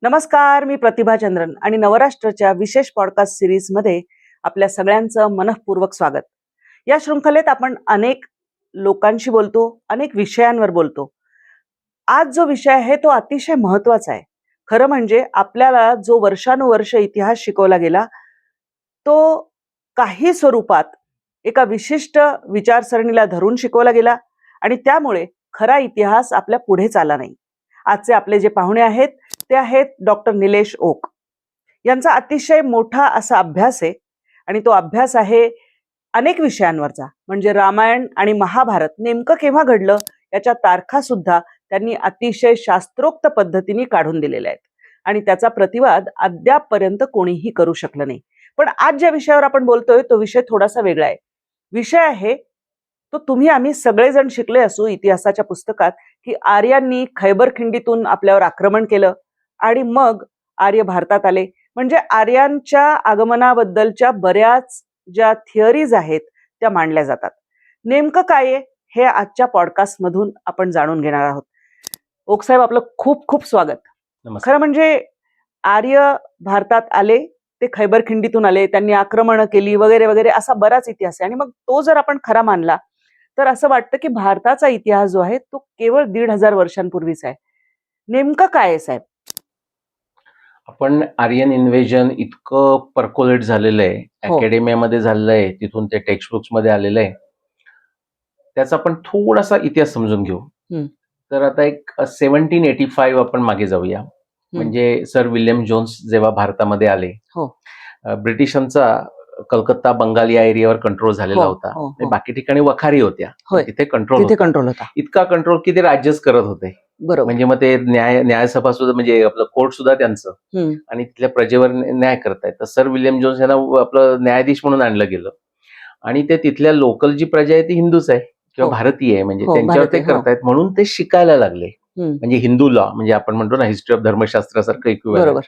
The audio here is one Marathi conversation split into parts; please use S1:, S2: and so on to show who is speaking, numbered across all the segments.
S1: नमस्कार, मी प्रतिभा चंद्रन आणि नवराष्ट्राच्या विशेष पॉडकास्ट सिरीजमध्ये आपल्या सगळ्यांचं मनःपूर्वक स्वागत. या शृंखलेत आपण अनेक लोकांशी बोलतो, अनेक विषयांवर बोलतो. आज जो विषय आहे तो अतिशय महत्वाचा आहे. खरं म्हणजे आपल्याला जो वर्षानुवर्ष इतिहास शिकवला गेला तो काही स्वरूपात एका विशिष्ट विचारसरणीला धरून शिकवला गेला आणि त्यामुळे खरा इतिहास आपल्या पुढे चालला नाही. आजचे आपले जे पाहुणे आहेत ते आहेत डॉक्टर निलेश ओक. यांचा अतिशय मोठा असा अभ्यास आहे आणि तो अभ्यास आहे अनेक विषयांवरचा. म्हणजे रामायण आणि महाभारत नेमकं केव्हा घडलं याच्या तारखा सुद्धा त्यांनी अतिशय शास्त्रोक्त पद्धतीने काढून दिलेल्या आहेत आणि त्याचा प्रतिवाद अद्यापपर्यंत कोणीही करू शकलं नाही. पण आज ज्या विषयावर आपण बोलतोय तो विषय थोडासा वेगळा आहे. विषय आहे तो तुम्ही आम्ही सगळेजण शिकले असू इतिहासाच्या पुस्तकात की आर्यांनी खैबर खिंडीतून आपल्यावर आक्रमण केलं आणि मग आर्य भारतात आले. म्हणजे आर्यांच्या आगमनाबद्दलच्या बऱ्याच ज्या थिअरीज आहेत त्या मांडल्या जातात. नेमकं काय आहे हे आजच्या पॉडकास्ट मधून आपण जाणून घेणार आहोत. ओक साहेब, आपलं खूप खूप स्वागत.
S2: नमस्कार.
S1: खरं म्हणजे आर्य भारतात आले, ते खैबर खिंडीतून आले, त्यांनी आक्रमणं केली वगैरे वगैरे असा बराच इतिहास आहे. आणि मग तो जर आपण खरा मानला तर असं वाटतं की भारताचा इतिहास जो आहे तो केवळ 1500 वर्षांपूर्वीचा आहे. नेमकं काय आहे साहेब?
S2: आपण आर्यन इन्व्हेजन इतकं पर्कोलेट झालेलं आहे,
S1: हो.
S2: अकॅडमीमध्ये झालेलं आहे, तिथून ते टेक्स्ट बुक्स मध्ये आलेलं आहे. त्याचा आपण थोडासा इतिहास समजून घेऊ. तर आता एक 1785 आपण मागे जाऊया. म्हणजे सर विल्यम जोन्स जेव्हा भारतामध्ये आले,
S1: हो.
S2: ब्रिटिशांचा कलकत्ता बंगाल या एरियावर कंट्रोल झालेला
S1: हो,
S2: होता.
S1: हो,
S2: आणि
S1: हो.
S2: बाकी ठिकाणी वखारी होत्या,
S1: होय.
S2: तिथे कंट्रोल
S1: तिथे कंट्रोल होता.
S2: इतका कंट्रोल की ते राज्यच करत होते.
S1: बरोबर.
S2: म्हणजे मग ते न्यायसभा सुद्धा, म्हणजे आपलं कोर्ट सुद्धा त्यांचं, आणि तिथल्या प्रजेवर न्याय करतायत. तर सर विल्यम जोन्स यांना आपलं न्यायाधीश म्हणून आणलं गेलं आणि ते तिथल्या लोकल जी प्रजा आहे ती हिंदूच आहे किंवा
S1: हो.
S2: भारतीय आहे, म्हणजे
S1: हो,
S2: त्यांच्यावर ते
S1: भारतीय, हो.
S2: करतायत म्हणून ते शिकायला लागले. म्हणजे हिंदू लॉ, म्हणजे आपण म्हणतो ना हिस्ट्री ऑफ धर्मशास्त्रासारखं इक्विव्हॅलंट,
S1: बरोबर.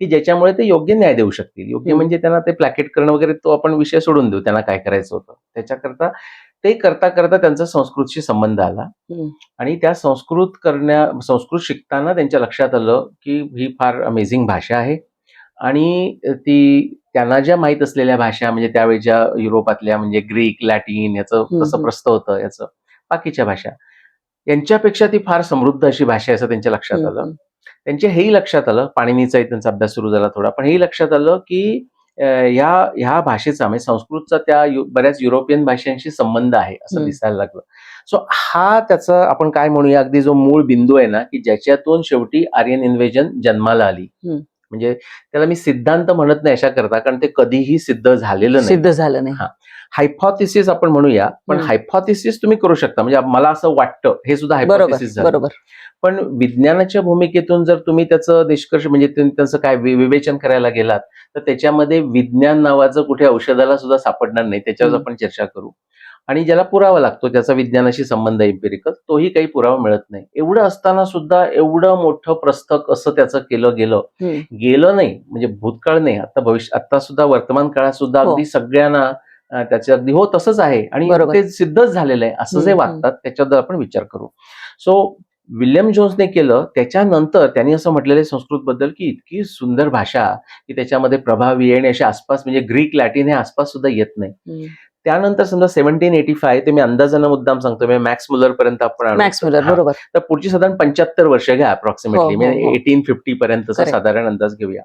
S2: की ज्याच्यामुळे ते योग्य न्याय देऊ शकतील. योग्य म्हणजे त्यांना ते प्लॅकेट करणं वगैरे तो आपण विषय सोडून देऊ, त्यांना काय करायचं होतं त्याच्याकरता. ते करता करता त्यांचा संस्कृतशी संबंध आला आणि त्या संस्कृत शिकताना त्यांच्या लक्षात आलं की ही फार अमेझिंग भाषा आहे आणि ती त्यांना ज्या माहीत असलेल्या भाषा, म्हणजे त्यावेळेच्या युरोपातल्या, म्हणजे ग्रीक, लॅटिन, याचं कसं प्रस्थ होतं, याचं बाकीच्या भाषा, यांच्यापेक्षा ती फार समृद्ध अशी भाषा आहे असं त्यांच्या लक्षात आलं. त्यांच्या हेही लक्षात आलं, पाणिनीचाही त्यांचा अभ्यास सुरू झाला थोडा, पण हेही लक्षात आलं की ह्या भाषेचा, म्हणजे संस्कृतचा त्या बऱ्याच युरोपियन भाषांशी संबंध आहे असं दिसायला लागलं. सो हा त्याचा आपण काय म्हणूया, अगदी जो मूळ बिंदू आहे ना, की ज्याच्यातून शेवटी आर्यन इन्व्हेजन जन्माला आली. म्हणजे त्याला मी सिद्धांत म्हणत नाही अशा करता, कारण ते कधीही सिद्ध झालेलं नाही. हायपोथेसिस आपण म्हणूया, पण हायपोथेसिस तुम्ही करू शकता. म्हणजे मला असं वाटतं, हे सुद्धा हायपोथेसिस झालं.
S1: बरोबर.
S2: पण विज्ञानाच्या भूमिकेतून जर तुम्ही त्याचं निष्कर्ष, म्हणजे त्याचं काय विवेचन करायला गेलात तर त्याच्यामध्ये विज्ञान नावाचं कुठे औषधाला सुद्धा सापडणार नाही. त्याच्यावर आपण चर्चा करू. आणि ज्याला पुरावा लागतो, त्याचा विज्ञानाशी संबंध एम्पिरिकल, तोही काही पुरावा मिळत नाही. एवढं असताना सुद्धा एवढं मोठं प्रस्थ कसं त्याचं केलं गेलं नाही, म्हणजे भूतकाळ नाही, आता सुद्धा वर्तमान काळात सुद्धा अगदी सगळ्यांना त्याचे अगदी हो तसंच आहे आणि ते सिद्धच झालेलं आहे असं जे वागतात त्याच्याबद्दल आपण विचार करू. सो विल्यम जोन्सने केलं, त्याच्यानंतर त्यांनी असं म्हटलेलं आहे संस्कृत बद्दल की इतकी सुंदर भाषा की त्याच्यामध्ये प्रभावी आणि अशा आसपास, म्हणजे ग्रीक, लॅटिन हे आसपास सुद्धा येत नाही. त्यानंतर समजा 1785, ते मी अंदाजानं मुद्दाम सांगतो, म्हणजे मॅक्स मुलर पर्यंत आपण
S1: बरोबर.
S2: तर पुढची साधारण 75 वर्ष घ्या अप्रॉक्सिमेटली, म्हणजे 1850 पर्यंतचा साधारण अंदाज घेऊया.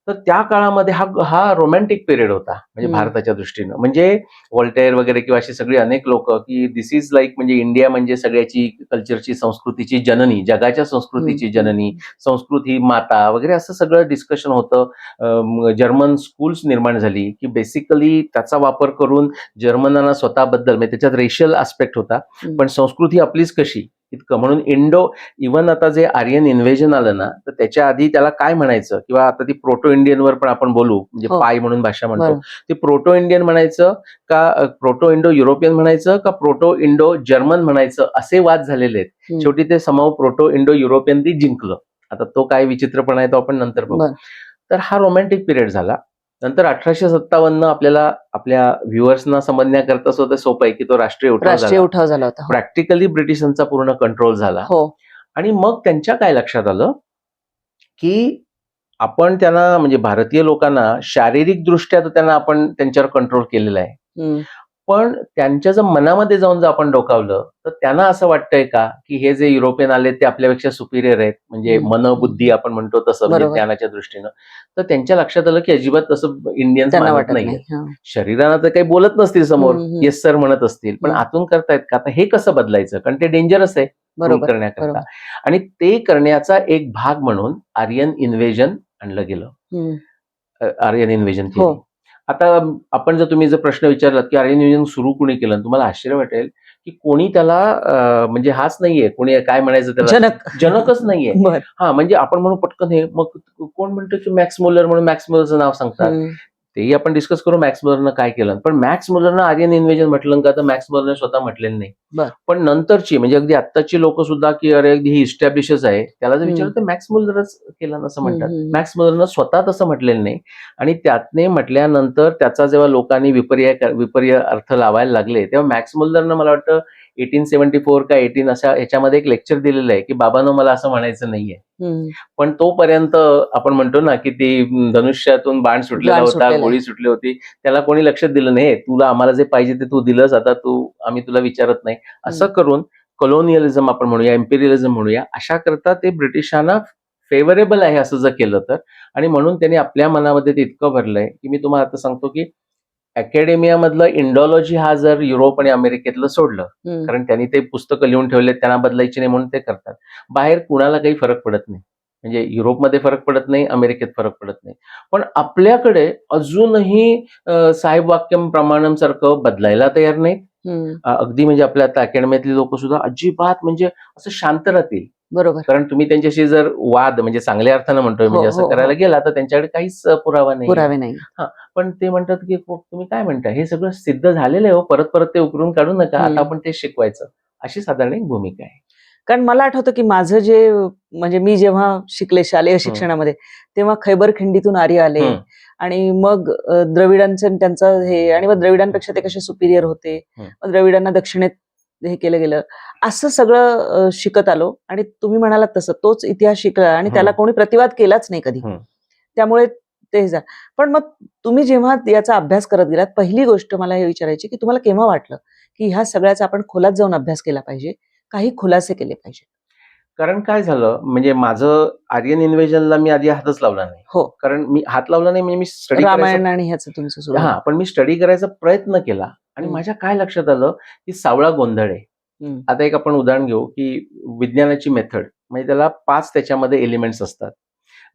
S2: तर त्या काळामध्ये हा रोमॅन्टिक पिरियड होता, म्हणजे भारताच्या दृष्टीनं. म्हणजे व्हॉल्टेअर वगैरे किंवा अशी सगळी अनेक लोक की दिस इज लाईक, म्हणजे इंडिया म्हणजे सगळ्याची कल्चरची, संस्कृतीची जननी, जगाच्या संस्कृतीची जननी, संस्कृत ही माता वगैरे असं सगळं डिस्कशन होतं. जर्मन स्कूल्स निर्माण झाली की बेसिकली त्याचा वापर करून जर्मनांना स्वतःबद्दल, म्हणजे त्याच्यात रेशियल आस्पेक्ट होता, पण संस्कृत ही आपलीच कशी इतकं म्हणून इव्हन आता जे आर्यन इन्व्हेजन आलं ना, तर त्याच्या आधी त्याला काय म्हणायचं, किंवा आता ती प्रोटो इंडियन वर पण आपण बोलू, म्हणजे पाय म्हणून भाषा म्हणतो, ते प्रोटो इंडियन म्हणायचं का प्रोटो इंडो युरोपियन म्हणायचं का प्रोटो इंडो जर्मन म्हणायचं, असे वाद झालेले आहेत. शेवटी ते समाव प्रोटो इंडो युरोपियन ती जिंकलं. आता तो काय विचित्रपणा आहे तो आपण नंतर बघू. तर हा रोमॅन्टिक पिरियड झाला. नंतर 1857 आपल्याला आपल्या व्ह्युअर्सना समजण्याकरता सुद्धा सोपं आहे की तो राष्ट्रीय उठाव झाला होता. प्रॅक्टिकली ब्रिटिशांचा पूर्ण कंट्रोल झाला. आणि मग त्यांच्या काय लक्षात आलं की आपण त्यांना म्हणजे भारतीय लोकांना शारीरिक दृष्ट्या तर त्यांना आपण त्यांच्यावर कंट्रोल केलेला आहे.
S1: हम्म.
S2: पण त्यांच्या जर मनामध्ये जाऊन जर आपण डोकावलं तर त्यांना असं वाटतंय का की हे जे युरोपियन आले ते आपल्यापेक्षा सुपिरियर आहेत, म्हणजे बुद्धी आपण म्हणतो तसं, म्हणजे
S1: बरोबर.
S2: ज्ञानाच्या दृष्टीनं. तर त्यांच्या लक्षात आलं की अजिबात तसं इंडियन्स
S1: त्यांना
S2: मानत
S1: वाटत
S2: नाहीये.
S1: नाही. हा.
S2: शरीरानं तर काही बोलत नसतील समोर,
S1: हम्म.
S2: येस सर म्हणत असतील, पण
S1: हम्म.
S2: आतून करतायत का? आता हे कसं बदलायचं? कारण ते डेंजरस आहे रूल
S1: बरोबर
S2: करण्याकरता.
S1: बरोबर.
S2: आणि ते करण्याचा एक भाग म्हणून आर्यन इन्व्हेजन आणलं गेलं.
S1: हम्म.
S2: आर्यन इन्व्हेजन
S1: हो.
S2: थिअरी. आता आपण तुम्ही जर प्रश्न विचारलात की आर्यन इन्व्हेजन सुरू कोणी केलं, आणि तुम्हाला आश्चर्य वाटेल की कोणी त्याला म्हणजे हाच नाहीये, कोणी काय म्हणायचं त्याला,
S1: जनक.
S2: जनकच नाहीये.
S1: बर.
S2: हा, म्हणजे आपण म्हणू पटकन हे, मग कोण म्हणतो की मॅक्स मुलर, म्हणून मॅक्स मुलरचं नाव सांगतात.
S1: हम्म.
S2: तेही आपण डिस्कस करू मॅक्स मुलरनं काय केलं. पण मॅक्स मुलरनं आर्यन इन्व्हेजन म्हटलं का, तर मॅक्स मुलरने स्वतः म्हटलेलं नाही.
S1: बर.
S2: पण नंतरची म्हणजे अगदी आत्ताची लोक सुद्धा की अरे अगदी ही इस्टॅब्लिशच आहे, त्याला जर
S1: हम्म.
S2: विचारलं तर मॅक्स मुलरच केलं असं म्हणतात.
S1: हम्म.
S2: मॅक्स मुलरनं स्वतः तसं म्हटलेलं नाही. आणि त्यातने म्हटल्यानंतर त्याचा जेव्हा लोकांनी विपर्य अर्थ लावायला लागले, तेव्हा मॅक्स मुलरनं मला वाटतं 1874 का 18 अशा याच्यामध्ये एक लेक्चर दिलेलं आहे की बाबांनो मला असं म्हणायचं नाहीये.
S1: हम्म.
S2: पण तोपर्यंत आपण म्हणतो ना की ती धनुष्यातून बाण सुटलेला
S1: बाण
S2: होता,
S1: सुटलेला आहे.
S2: गोळी सुटली होती, त्याला कोणी लक्ष दिलं नाही. तुला आम्हाला जे पाहिजे ते तू दिलंस, आता आम्ही तुला विचारत नाही, असं करून कॉलोनियलिझम आपण म्हणूया, इम्पेरियलिझम म्हणूया, अशा करता ते ब्रिटिशांना फेवरेबल आहे असं जर केलं तर. आणि म्हणून त्यांनी आपल्या मनामध्ये ते इतकं भरलंय की मी तुम्हाला आता सांगतो की अकॅडेमियामधलं इंडॉलॉजी हा जर युरोप आणि अमेरिकेतलं सोडलं,
S1: हम्म.
S2: कारण त्यांनी ते पुस्तकं लिहून ठेवले, त्यांना बदलायची नाही म्हणून ते करतात. बाहेर कुणाला काही फरक पडत नाही, म्हणजे युरोपमध्ये फरक पडत नाही, अमेरिकेत फरक पडत नाही. पण आपल्याकडे अजूनही साहेब वाक्यम प्रमाणम सारखं बदलायला तयार नाहीत.
S1: हम्म.
S2: अगदी म्हणजे आपल्या आता अकॅडमीतली लोक सुद्धा अजिबात म्हणजे असं शांत राहतील.
S1: बरोबर.
S2: कारण तुम्ही त्यांच्याशी जर वाद म्हणजे चांगल्या अर्थानं म्हणतोय, म्हणजे
S1: हो,
S2: असं
S1: हो,
S2: करायला
S1: हो.
S2: गेला तर त्यांच्याकडे काहीच पुरावा नाही.
S1: पुरावे नाही.
S2: हा, पण ते म्हणतात की तुम्ही काय म्हणताय, हे सगळं सिद्ध झालेलं आहे हो, परत परत ते उकरून काढू नका, आता आपण ते शिकवायचं. अशी साधारण एक भूमिका आहे.
S1: कारण मला आठवतं की माझं जे म्हणजे मी जेव्हा शिकले शालेय शिक्षणामध्ये, तेव्हा खैबर खिंडीतून आर्य आले आणि मग द्रविडांचं आणि त्यांचं हे, आणि मग द्रविडांपेक्षा ते कसे सुपिरियर होते, मग द्रविडांना दक्षिणेत हे केलं गेलं, असं सगळं शिकत आलो. आणि तुम्ही म्हणालात तसं तोच इतिहास शिकला आणि त्याला कोणी प्रतिवाद केलाच नाही कधी. त्यामुळे ते पण मग तुम्ही जेव्हा याचा अभ्यास करत गेलात, पहिली गोष्ट मला हे विचारायची की तुम्हाला केव्हा वाटलं की ह्या सगळ्याचा आपण खोलात जाऊन अभ्यास केला पाहिजे, काही खुलासे केले पाहिजे?
S2: कारण काय झालं, म्हणजे माझं आर्यन इन्व्हेजनला मी आधी हातच लावला नाही.
S1: हो.
S2: कारण मी हात लावला नाही म्हणजे मी स्टडी
S1: रामायण आणि ह्याचं तुमचं सुरू
S2: हा, पण मी स्टडी करायचा प्रयत्न केला. आणि माझ्या काय लक्षात आलं की सावळा गोंधळ आहे. आता एक आपण उदाहरण घेऊ की विज्ञानाची मेथड, म्हणजे त्याला 5 त्याच्यामध्ये एलिमेंट्स असतात.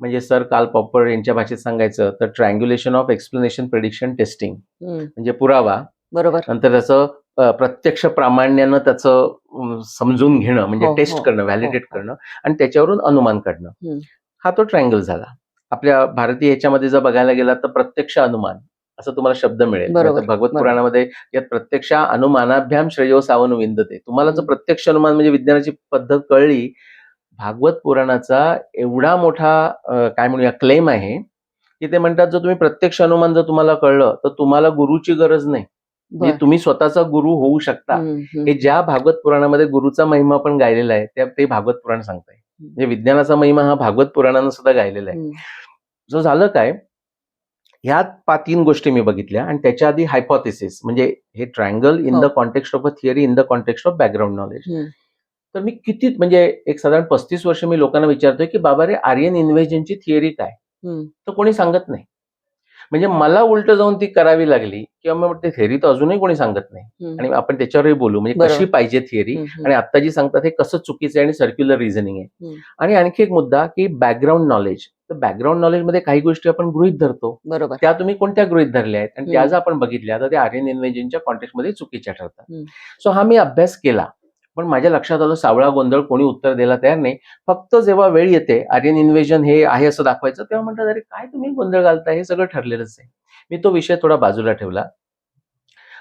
S2: म्हणजे सर कार्ल पॉपर यांच्या भाषेत सांगायचं तर ट्रायंग्युलेशन ऑफ एक्सप्लेनेशन, प्रेडिक्शन, टेस्टिंग, म्हणजे पुरावा,
S1: बरोबर.
S2: नंतर त्याचं प्रत्यक्ष प्रामाण्यानं त्याचं समजून घेणं, म्हणजे टेस्ट करणं, व्हॅलिडेट करणं, आणि त्याच्यावरून अनुमान काढणं. हा तो ट्रायंगल झाला. आपल्या भारतीय याच्यामध्ये जर बघायला गेला तर प्रत्यक्ष अनुमान असं तुम्हाला शब्द मिळेल. भगवत पुराणामध्ये यात प्रत्यक्ष अनुमानाभ्याम श्रेयो सावन विंदते. तुम्हाला जर प्रत्यक्ष अनुमान म्हणजे विज्ञानाची पद्धत कळली, भागवत पुराणाचा एवढा मोठा काय म्हणूया क्लेम आहे की ते म्हणतात जर तुम्ही प्रत्यक्ष अनुमान जर तुम्हाला कळलं तर तुम्हाला गुरुची गरज नाही, म्हणजे तुम्ही स्वतःचा गुरु होऊ शकता. हे ज्या भागवत पुराणामध्ये गुरुचा महिमा पण गायलेला आहे ते भागवत पुराण सांगताय. म्हणजे विज्ञानाचा महिमा हा भागवत पुराणानं सुद्धा गायलेला आहे. जो झालं काय, ह्या 3 गोष्टी मी बघितल्या. आणि त्याच्या आधी हायपोथेसिस, म्हणजे हे triangle in the context of a theory, in the context of background knowledge. तर मी किती म्हणजे एक साधारण 35 वर्ष मी लोकांना विचारतोय की बाबा रे, आर्यन इन्व्हेजनची थिअरी काय, तर कोणी सांगत नाही. म्हणजे मला उलट जाऊन ती करावी लागली, किंवा मग ते थिअरी तर अजूनही कोणी सांगत नाही. आणि आपण त्याच्यावरही बोलू, म्हणजे कशी पाहिजे थिअरी, आणि आता जी सांगतात हे कसं चुकीचं आहे आणि सर्क्युलर रिझनिंग आहे. आणि आणखी एक मुद्दा की बॅकग्राऊंड नॉलेज. तर बॅकग्राऊंड नॉलेजमध्ये काही गोष्टी आपण गृहीत धरतो,
S1: बरोबर,
S2: त्या तुम्ही कोणत्या गृहीत धरल्या आहेत, आणि त्या जर आपण बघितल्या तर त्या आर्यन इन्व्हेजनच्या कॉन्टेक्स्टमध्ये चुकीच्या ठरतात. सो हा मी अभ्यास केला. पण माझ्या लक्षात आलं सावळा गोंधळ, कोणी उत्तर द्यायला तयार नाही. फक्त जेव्हा वेळ येते आर्यन इन्व्हेजन हे आहे असं दाखवायचं, तेव्हा म्हणतात अरे काय तुम्ही गोंधळ घालताय, हे सगळं ठरलेलंच आहे. मी तो विषय थोडा बाजूला ठेवला.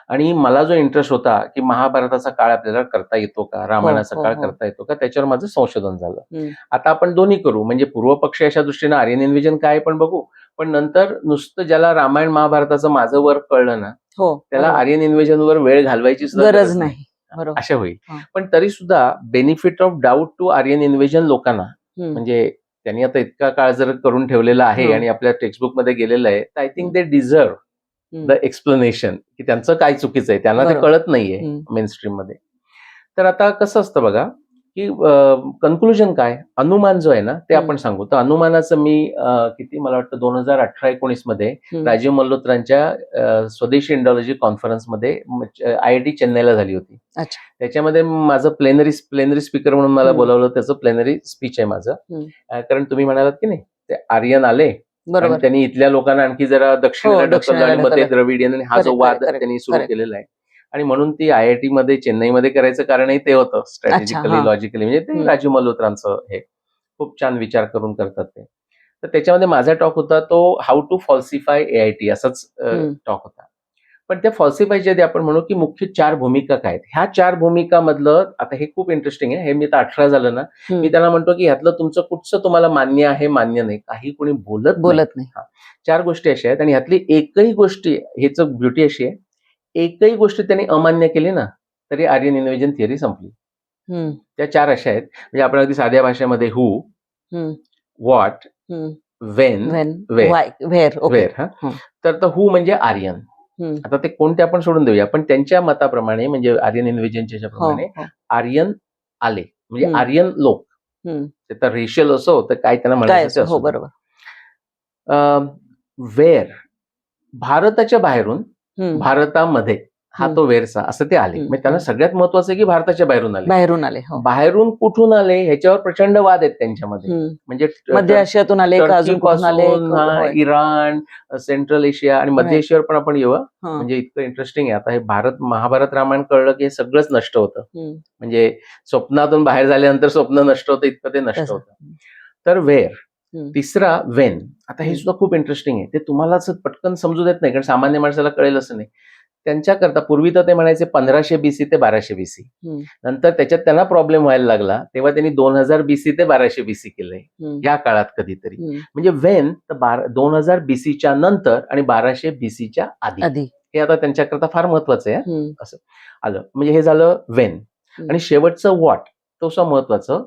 S2: आणि मला जो इंटरेस्ट होता की महाभारताचा काळ आपल्याला करता येतो का, रामायणाचा काळ करता येतो का, त्याच्यावर माझं संशोधन झालं. आता आपण दोन्ही करू, म्हणजे पूर्व पक्ष अशा दृष्टीने आर्यन इन्व्हेजन काय पण बघू, पण नंतर नुसतं ज्याला रामायण महाभारताचं माझं वर्क कळलं ना, त्याला आर्यन इन्व्हेजनवर वेळ घालवायची सुद्धा गरज नाही, अशा होईल. पण तरी सुद्धा benefit of doubt to Aryan invasion लोकांना, म्हणजे त्यांनी आता इतका काळ जर करून ठेवलेला आहे आणि आपल्या टेक्स्टबुक मध्ये गेलेलं आहे, तर I think they deserve the explanation की त्यांचं काय चुकीचं आहे, त्यांना ते कळत नाहीये मेन स्ट्रीम मध्ये. तर आता कसं असतं बघा की कन्क्लुजन काय, अनुमान जो आहे ना ते आपण सांगू. तर अनुमानाचं मी किती मला वाटतं 2018-19 मध्ये राजीव मल्होत्रांच्या स्वदेशी इंडॉलॉजी कॉन्फरन्समध्ये IIT चेन्नईला झाली होती. त्याच्यामध्ये माझं प्लेनरी स्पीकर म्हणून मला बोलावलं, त्याचं प्लेनरी स्पीच आहे माझं. कारण तुम्ही म्हणालात की नाही ते आर्यन आले आणि त्यांनी इथल्या लोकांना आणखी जरा दक्षिणेला ढकललं आणि मग ते द्रविडियन हा जो वाद त्यांनी सुरू केलेला आहे. आणि म्हणून ती IIT मध्ये चेन्नईमध्ये करायचं कारणही ते होतं, स्ट्रॅटेजिकली लॉजिकली. म्हणजे ते राजीव मल्होत्रांचं हे खूप छान विचार करून करतात ते. तर त्याच्यामध्ये माझा टॉक होता तो हाऊ टू फॉल्सिफाय AIT असाच टॉक होता. पण त्या फॉल्सिफायच्या आधी आपण म्हणू की मुख्य 4 भूमिका काय आहेत. ह्या 4 भूमिकामधलं आता हे खूप इंटरेस्टिंग आहे. हे मी तर 18 झालं ना, मी त्याला म्हणतो की ह्यातलं तुमचं कुठचं तुम्हाला मान्य आहे, मान्य नाही, काही कोणी बोलत नाही. 4 गोष्टी अशा आहेत आणि ह्यातली एकही गोष्टी, ह्याच ब्युटी अशी आहे, एकही गोष्ट त्यांनी अमान्य केली ना तरी आर्यन इन्व्हेजन थिअरी संपली. त्या 4 अशा आहेत. म्हणजे आपण अगदी साध्या भाषेमध्ये हू, व्हॉट, वेन, वेअर. तर हू म्हणजे आर्यन. आता ते कोणते आपण सोडून देऊया, पण त्यांच्या मताप्रमाणे म्हणजे आर्यन इन्व्हेजनच्या प्रमाणे आर्यन आले म्हणजे आर्यन लोक. ते तर रेशियल असो तर काय त्यांना म्हणायचं असो.
S1: बरोबर.
S2: वेअर भारताच्या बाहेरून भारतामध्ये हा तो वेरसा असं ते आले. म्हणजे त्यांना सगळ्यात महत्वाचं आहे की भारताच्या बाहेरून आले. बाहेरून कुठून आले ह्याच्यावर प्रचंड वाद आहेत त्यांच्यामध्ये. म्हणजे
S1: मध्य आशियातून आले का अजून कुठून आले,
S2: इराण, सेंट्रल एशिया आणि मध्य एशियावर पण आपण येऊ. म्हणजे इतकं इंटरेस्टिंग आहे. आता हे महाभारत रामायण कळलं की हे सगळंच नष्ट होतं. म्हणजे स्वप्नातून बाहेर झाल्यानंतर स्वप्न नष्ट होतं इतकं ते नष्ट होतं. तर वेअर. तिसरा वेन. आता हे सुद्धा खूप इंटरेस्टिंग आहे. ते तुम्हाला असं पटकन समजू देत नाही कारण सामान्य माणसाला कळेल असं नाही. त्यांच्याकरता पूर्वी तर ते म्हणायचे 1500 BC ते 1200 BC. नंतर त्याच्यात त्यांना प्रॉब्लेम व्हायला लागला तेव्हा त्यांनी 2000 BC ते 1200 BC केलंय या काळात कधीतरी. म्हणजे वेन तर 2000 BCच्या नंतर आणि 1200 BCच्या आधी. हे आता त्यांच्याकरता फार महत्वाचं आहे. असं आलं म्हणजे हे झालं वेन. आणि शेवटचं व्हॉट तोसं महत्वाचं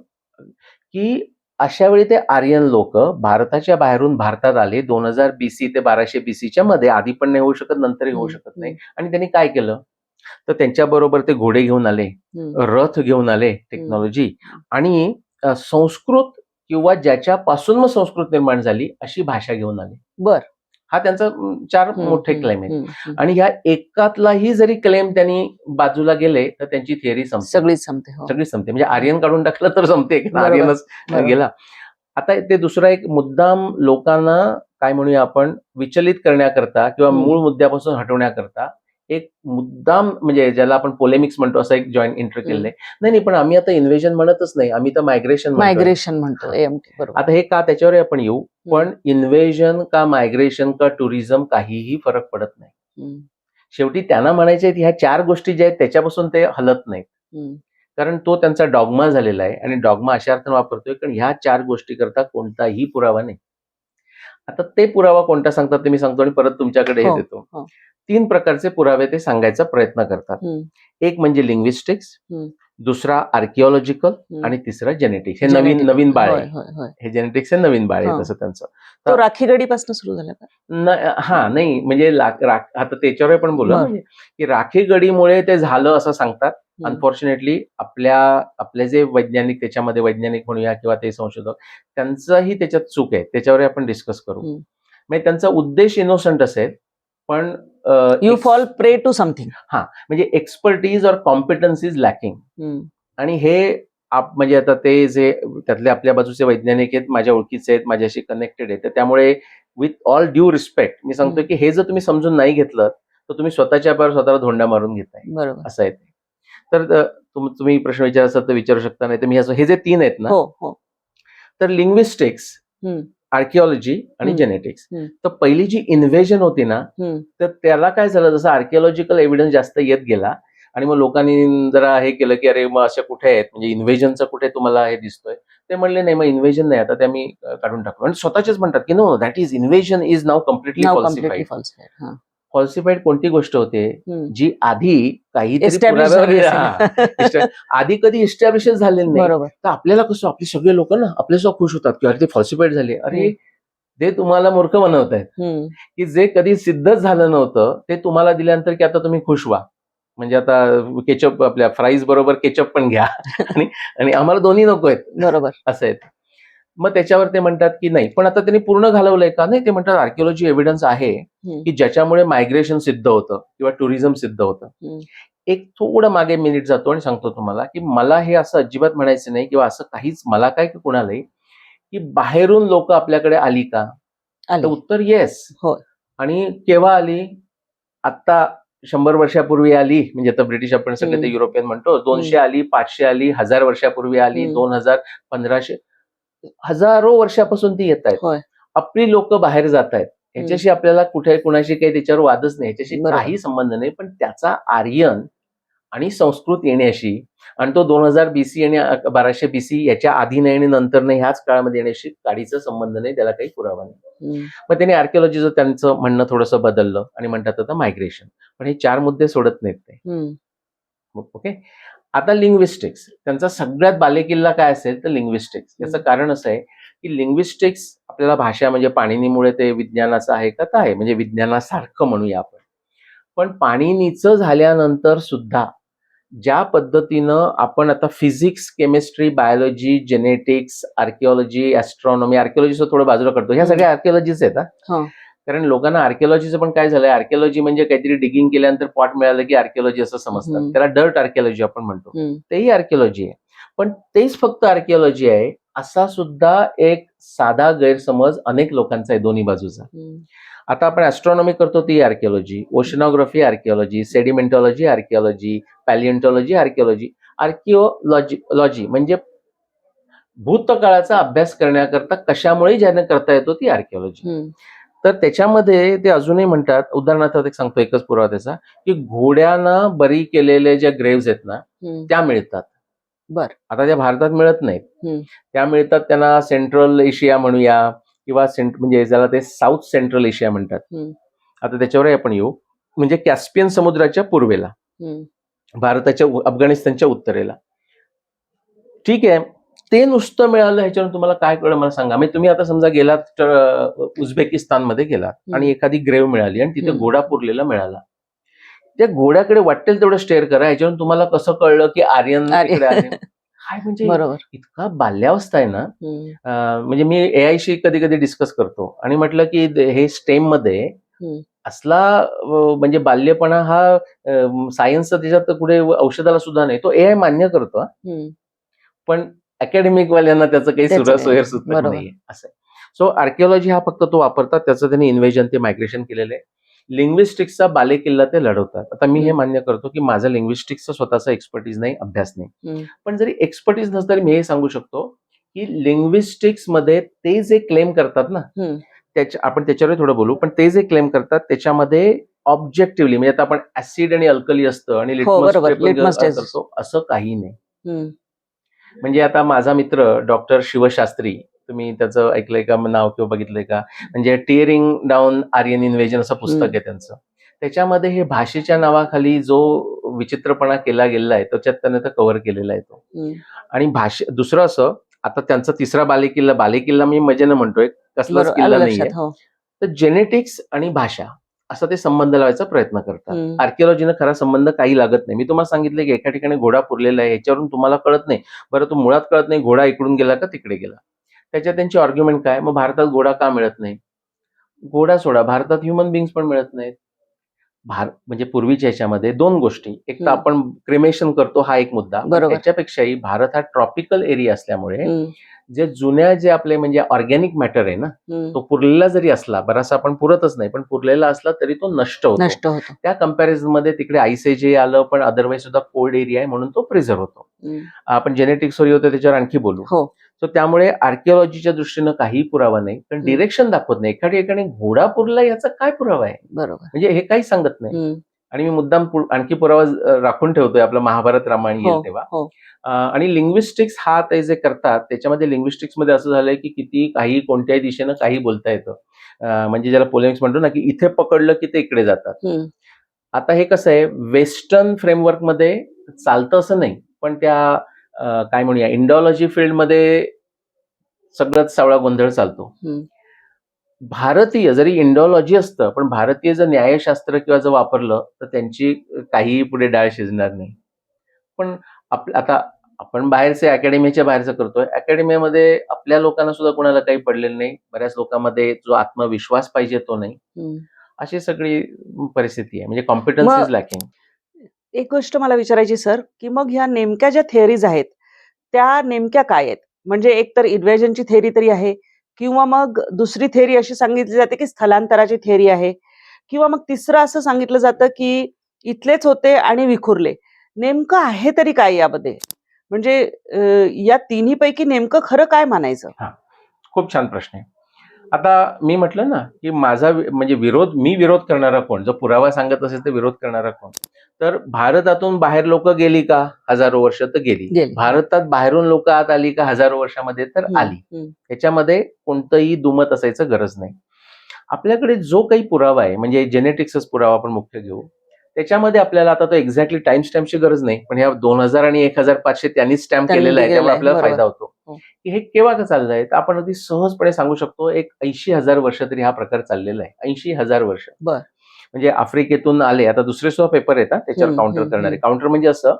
S2: की अशा वेळी ते आर्यन लोक भारताच्या बाहेरून भारतात आले 2000 BC ते 1200 BCच्या मध्ये. आधी पण नाही होऊ शकत, नंतरही होऊ शकत नाही. आणि त्यांनी काय केलं तर त्यांच्याबरोबर ते घोडे घेऊन आले, रथ घेऊन आले, टेक्नॉलॉजी आणि संस्कृत किंवा ज्याच्यापासून मग संस्कृत निर्माण झाली अशी भाषा घेऊन आले. हा त्यांचा 4 मोठे क्लेम आहेत. आणि ह्या एकातलाही जरी क्लेम त्यांनी बाजूला गेले तर त्यांची थिअरी सगळीच संपते. म्हणजे आर्यन काढून टाकलं तर संपते, आर्यनच गेला. आता ते दुसरा एक मुद्दाम लोकांना काय म्हणूया आपण विचलित करण्याकरता किंवा मूळ मुद्द्यापासून हटवण्याकरता एक मुद्दाम म्हणजे ज्याला आपण पोलेमिक्स म्हणतो असं एक जॉईंट एंटर केलंय. नाही पण आम्ही आता इन्व्हेजन म्हणतच नाही, आम्ही तर मायग्रेशन म्हणतो. आता हे का त्याच्यावर आपण येऊ. पण इन्व्हेजन का मायग्रेशन का टुरिझम काहीही फरक पडत नाही. शेवटी त्यांना म्हणायचे ह्या 4 गोष्टी ज्या आहेत त्याच्यापासून ते हलत नाहीत. कारण तो त्यांचा डॉग्मा झालेला आहे आणि डॉग्मा अशा अर्थानं वापरतोय कारण ह्या 4 गोष्टी करता कोणताही पुरावा नाही. आता ते पुरावा कोणता सांगतात ते मी सांगतो आणि परत तुमच्याकडे हे देतो. 3 प्रकारचे पुरावे ते सांगायचा प्रयत्न करतात. एक म्हणजे लिंग्विस्टिक्स, दुसरा आर्किओलॉजिकल आणि तिसरा जेनेटिक्स. हे नवीन बाळ आहे. हे जेनेटिक्स हे नवीन बाळ आहे तसं त्यांचं.
S1: तो राखीगडीपासून सुरू झाला का?
S2: नाही म्हणजे आता त्याच्यावर पण बोला म्हणजे की राखीगडीमुळे ते झालं असं सांगतात. अनफॉर्च्युनेटली आपले जे वैज्ञानिक त्याच्यामध्ये वैज्ञानिक म्हणूया किंवा ते संशोधक त्यांचाही त्याच्यात चूक आहे. त्याच्यावर आपण डिस्कस करू. म्हणजे त्यांचा उद्देश इनोसंट असेल पण
S1: you fall prey to something.
S2: म्हणजे expertise or competency is lacking. आणि हे म्हणजे आता ते जे त्यातले आपल्या बाजूचे वैज्ञानिक आहेत, माझ्या ओळखीचे आहेत, माझ्याशी कनेक्टेड आहेत, तर त्यामुळे विथ ऑल ड्यू रिस्पेक्ट मी सांगतोय की हे जर तुम्ही समजून नाही घेतलं तर तुम्ही स्वतःच्या पायावर स्वतःला धोंड्या मारून घेताय. असं आहे ते. तर तुम्ही प्रश्न विचारायचा तर विचारू शकता. नाही तर मी असं हे जे 3 आहेत ना तर लिंग्विस्टिक्स, आर्किओलॉजी आणि जेनेटिक्स. तर पहिली जी इन्व्हेजन होती ना तर त्याला काय झालं जसं आर्किओलॉजिकल एव्हिडन्स जास्त येत गेला आणि मग लोकांनी जरा हे केलं की अरे मग अशा कुठे आहेत म्हणजे इन्व्हेजनचं कुठे तुम्हाला हे दिसतोय. ते म्हणले नाही मग इन्व्हेजन नाही आता ते आम्ही काढून टाकू. आणि स्वतःचेच म्हणतात की no that is invasion is now completely falsified. Falsified कोणती गोष्ट होते
S1: हम्म.
S2: जी आधी काहीतरी
S1: Establish
S2: पुराव्यावर
S1: झाली असेल.
S2: आधी कधी इस्टॅब्लिश झालेलं नाही.
S1: बरोबर.
S2: तर आपल्याला कसं आपले सगळे लोक ना आपल्यासुद्धा खुश होतात की अरे ते फॉल्सिफाईड झाले. अरे ते तुम्हाला मूर्ख बनवतायत
S1: हम्म.
S2: की जे कधी सिद्धच झालं नव्हतं ते तुम्हाला दिल्यानंतर की आता तुम्ही खुश व्हा. म्हणजे आता केचप आपल्या फ्राईज बरोबर केचप पण घ्या आणि आम्हाला दोन्ही नको आहेत
S1: बरोबर.
S2: असं आहे. मग त्याच्यावर ते म्हणतात की नाही, पण आता त्यांनी पूर्ण घालवलंय का? नाही, ते म्हणतात आर्किओलॉजी एव्हिडन्स आहे
S1: हम्म.
S2: की ज्याच्यामुळे मायग्रेशन सिद्ध होतं किंवा टुरिझम सिद्ध होतं.
S1: हम्म.
S2: एक थोडं मागे मिनिट जातो आणि सांगतो तुम्हाला की मला हे असं अजिबात म्हणायचं नाही किंवा असं काहीच मला काय की कुणालाही की बाहेरून लोक आपल्याकडे आली का? तर
S1: आली.
S2: उत्तर येस.
S1: होय.
S2: आणि केव्हा आली? आता 100 वर्षापूर्वी आली, म्हणजे आता ब्रिटिश आपण सगळे ते युरोपियन म्हणतो, 200 आली, 500 आली, 1000 वर्षापूर्वी आली, 2000, 1500, हजारो वर्षापासून ती येत आहेत.
S1: होय.
S2: आपली लोक बाहेर जात आहेत. ह्याच्याशी आपल्याला कुठे कुणाशी काही त्याच्यावर वादच नाही, ह्याच्याशी
S1: बरोबर.
S2: काही संबंध नाही. पण त्याचा आर्यन आणि संस्कृत येण्याशी आणि तो 2000 BC आणि 1200 BC याच्या आधी नाही आणि नंतर नाही ह्याच काळामध्ये येण्याशी काडीचा संबंध नाही, त्याला काही पुरावा नाही. मग त्यांनी आर्किओलॉजीचं त्यांचं म्हणणं थोडंसं बदललं आणि म्हणतात आता मायग्रेशन. पण हे 4 मुद्दे सोडत नाहीत ते. ओके. आता लिंग्विस्टिक्स, त्यांचा सगळ्यात बालेकिल्ला काय असेल तर लिंग्विस्टिक्स. याचं कारण असं आहे की लिंग्विस्टिक्स आपल्याला भाषा म्हणजे पाणिनीमुळे ते विज्ञानाचं आहे का? तर आहे, म्हणजे विज्ञानासारखं म्हणूया आपण. पण पाणिनीचं झाल्यानंतर सुद्धा ज्या पद्धतीनं आपण आता physics, chemistry, biology, genetics, archaeology, astronomy, आर्किओलॉजीचं थोडं बाजूला करतो, ह्या सगळ्या आर्किओलॉजीच आहेत. कारण लोकांना आर्किओलॉजीचं पण काय झालंय, आर्किओलॉजी म्हणजे काहीतरी डिगिंग केल्यानंतर पॉट मिळालं की आर्किओलॉजी असं समजतात. त्याला डर्ट आर्किओलॉजी आपण म्हणतो, तेही आर्किओलॉजी आहे. पण तेच फक्त आर्किओलॉजी आहे असा सुद्धा एक साधा गैरसमज अनेक लोकांचा आहे दोन्ही बाजूचा. आता आपण ऍस्ट्रॉनॉमी करतो ती archaeology, oceanography archaeology, sedimentology archaeology, palaeontology archaeology. Archaeology म्हणजे भूतकाळाचा अभ्यास करण्याकरता कशामुळे ज्याने करता येतो ती आर्किओलॉजी. तर त्याच्यामध्ये ते अजूनही म्हणतात, उदाहरणार्थ एक सांगतो, एकच पुरावा त्याचा, की घोड्यानं बरी केलेले ज्या ग्रेव्स आहेत ना त्या मिळतात.
S1: बर.
S2: आता त्या भारतात मिळत नाहीत, त्या मिळतात त्यांना सेंट्रल एशिया म्हणूया किंवा म्हणजे ज्याला ते साऊथ सेंट्रल एशिया म्हणतात. आता त्याच्यावर आपण येऊ, म्हणजे कॅस्पियन समुद्राच्या पूर्वेला, भारताच्या अफगाणिस्तानच्या उत्तरेला. ठीक आहे, ते नुसतं मिळालं ह्याच्यावर तुम्हाला काय कळलं मला सांगा. म्हणजे तुम्ही आता समजा गेलात तर उझबेकिस्तानमध्ये गेलात आणि एखादी ग्रेव्ह मिळाली आणि तिथे घोडा पुरलेला मिळाला, त्या घोड्याकडे वाटेल तेवढं स्टेअर करा, ह्याच्यावरून तुम्हाला कसं कळलं की आर्यन तिकडे आले? काय म्हणजे इतका बाल्यावस्था आहे ना. म्हणजे मी एआयशी कधी कधी डिस्कस करतो आणि म्हटलं की हे स्टेम मध्ये असला म्हणजे बाल्यपणा हा सायन्सचा त्याच्यात कुठे औषधाला सुद्धा नाही, तो एआय मान्य करतो. पण अकॅडमिक वाल्यांना त्याचं काही सोयर सुचत नाहीये असं. सो आर्किओलॉजी हा फक्त तो वापरतात, त्याचं त्यांनी इन्व्हेजन ते मायग्रेशन केलेलं आहे. लिंग्विस्टिक्सचा बालेकिल्ला ते लढवतात. आता मी हे मान्य करतो की माझा लिंग्विस्टिक्सचा स्वतःचा एक्सपर्टीज नाही, अभ्यास नाही. पण जरी एक्सपर्टीज नसतं तरी मी हे सांगू शकतो की लिंग्विस्टिक्स मध्ये ते जे क्लेम करतात ना, आपण त्याच्यावर थोडं बोलू, पण ते जे क्लेम करतात त्याच्यामध्ये ऑब्जेक्टिव्हली, म्हणजे आता आपण ऍसिड आणि अल्कली असतं आणि लिटमस करतो असं काही नाही. म्हणजे आता माझा मित्र डॉक्टर शिवशास्त्री, तुम्ही त्याचं ऐकलंय का नाव किंवा बघितलंय का? म्हणजे टिअरिंग डाऊन आर्यन इन्व्हेजन असं पुस्तक आहे त्यांचं. त्याच्यामध्ये हे भाषेच्या नावाखाली जो विचित्रपणा केला गेलेला आहे त्याच्यात त्याने तर कव्हर केलेला आहे तो. आणि दुसरं असं, आता त्यांचा तिसरा बालेकिल्ला मी मजेनं म्हणतोय, कसलाच किल्ला नाहीये. तर जेनेटिक्स आणि भाषा असा ते संबंध लावायचा प्रयत्न करतात. आर्किओलॉजीनं खरा संबंध काही लागत नाही. मी तुम्हाला सांगितलं की एका ठिकाणी घोडा पुरलेला आहे, याच्यावरून तुम्हाला कळत नाही, बरं तो मुळात कळत नाही घोडा इकडून गेला का तिकडे गेला. त्याच्यात त्यांची आर्ग्युमेंट काय, मग भारतात घोडा का मिळत नाही? घोडा सोडा, भारतात ह्युमन बिंग्स पण मिळत नाहीत. म्हणजे पूर्वीच्या ह्याच्यामध्ये दोन गोष्टी, एक तर आपण क्रिमेशन करतो हा एक मुद्दा, त्याच्यापेक्षाही भारत हा ट्रॉपिकल एरिया असल्यामुळे जे जुन्या जे आपले म्हणजे ऑर्गॅनिक मॅटर आहे ना, तो पुरलेला जरी असला, बराचसा आपण पुरतच नाही, पण पुरलेला असला तरी तो नष्ट होतो. त्या कम्पॅरिझन मध्ये तिकडे आईस एज आलं, पण अदरवाईज सुद्धा कोल्ड एरिया आहे म्हणून तो प्रिझर्व होतो. आपण जेनेटिक्सवर होतं त्याच्यावर आणखी बोलू. सो त्यामुळे आर्किओलॉजीच्या दृष्टीनं काही पुरावा नाही, पण डिरेक्शन दाखवत नाही. एखाद्या ठिकाणी घोडा पुरला याचा काय पुरावा आहे? बरोबर, म्हणजे हे काही सांगत नाही. आणि मी मुद्दाम आणखी पुरावा राखून ठेवतोय, आपलं महाभारत रामायण येईल तेव्हा. आणि लिंग्विस्टिक्स हा ते जे करतात त्याच्यामध्ये लिंग्विस्टिक्स मध्ये असं झालंय की किती काही कोणत्याही दिशेनं काही बोलता येतं. म्हणजे ज्याला पोलेमिक्स म्हणतो ना, की इथे पकडलं की ते इकडे जातात.
S1: हम्म.
S2: आता हे कसं आहे, वेस्टर्न फ्रेमवर्कमध्ये चालतं असं नाही, पण त्या काय म्हणूया इंडॉलॉजी फील्डमध्ये सगळंच सावळा गोंधळ चालतो.
S1: हम्म.
S2: भारतीय जरी इंडॉलॉजी असतं, पण भारतीय जर न्यायशास्त्र किंवा जर वापरलं तर त्यांची काहीही पुढे डाळ शिजणार नाही. पण आता आपण बाहेरचे अकॅडमीच्या बाहेरचं करतोय, अकॅडमीमध्ये आपल्या लोकांना सुद्धा कोणाला काही पडलेलं नाही, बऱ्याच लोकांमध्ये जो आत्मविश्वास पाहिजे तो नाही, अशी सगळी परिस्थिती आहे. म्हणजे कॉम्पिटन्स इज लॅकिंग.
S1: एक गोष्ट मला विचारायची सर, की मग ह्या नेमक्या ज्या थेअरीज आहेत त्या नेमक्या काय आहेत? म्हणजे एक तर इन्व्हर्जनची थेअरी तरी आहे, किंवा मग दुसरी थेअरी अशी सांगितली जाते की स्थलांतराची थेअरी आहे, किंवा मग तिसरं असं सांगितलं जातं की इथलेच होते आणि विखुरले. नेमकं आहे तरी काय यामध्ये? म्हणजे या तिन्हीपैकी नेमकं खरं काय मानायचं?
S2: खूप छान प्रश्न आहे. आता मी म्हटलं ना, की माझा म्हणजे मी विरोध करणारा कोण? जर पुरावा सांगत असेल तर विरोध करणारा कोण? तर भारतातून बाहेर लोक गेली का? हजारो वर्ष तर गेली. भारतात बाहेरून लोक आत आली का? हजारो वर्षामध्ये तर आली. त्याच्यामध्ये कोणतंही दुमत असायचं गरज नाही. आपल्याकडे जो काही पुरावा आहे, म्हणजे जेनेटिक्सच पुरावा आपण मुख्य घेऊ, त्याच्यामध्ये आपल्याला आता तो एक्झॅक्टली टाइम स्टॅम्पची गरज नाही, पण ह्या 2000 आणि 1500 त्यांनीच स्टॅम्प केलेला आहे, त्यामुळे आपल्याला फायदा होतो. की हे केव्हा का चाललंय, तर आपण अगदी सहजपणे सांगू शकतो, एक 80,000 वर्ष तरी हा प्रकार चाललेला आहे. 80,000 वर्ष. म्हणजे आफ्रिकेतून आले, आता दुसरे सुद्धा पेपर येतात त्याच्यावर काउंटर करणारे. काउंटर म्हणजे असं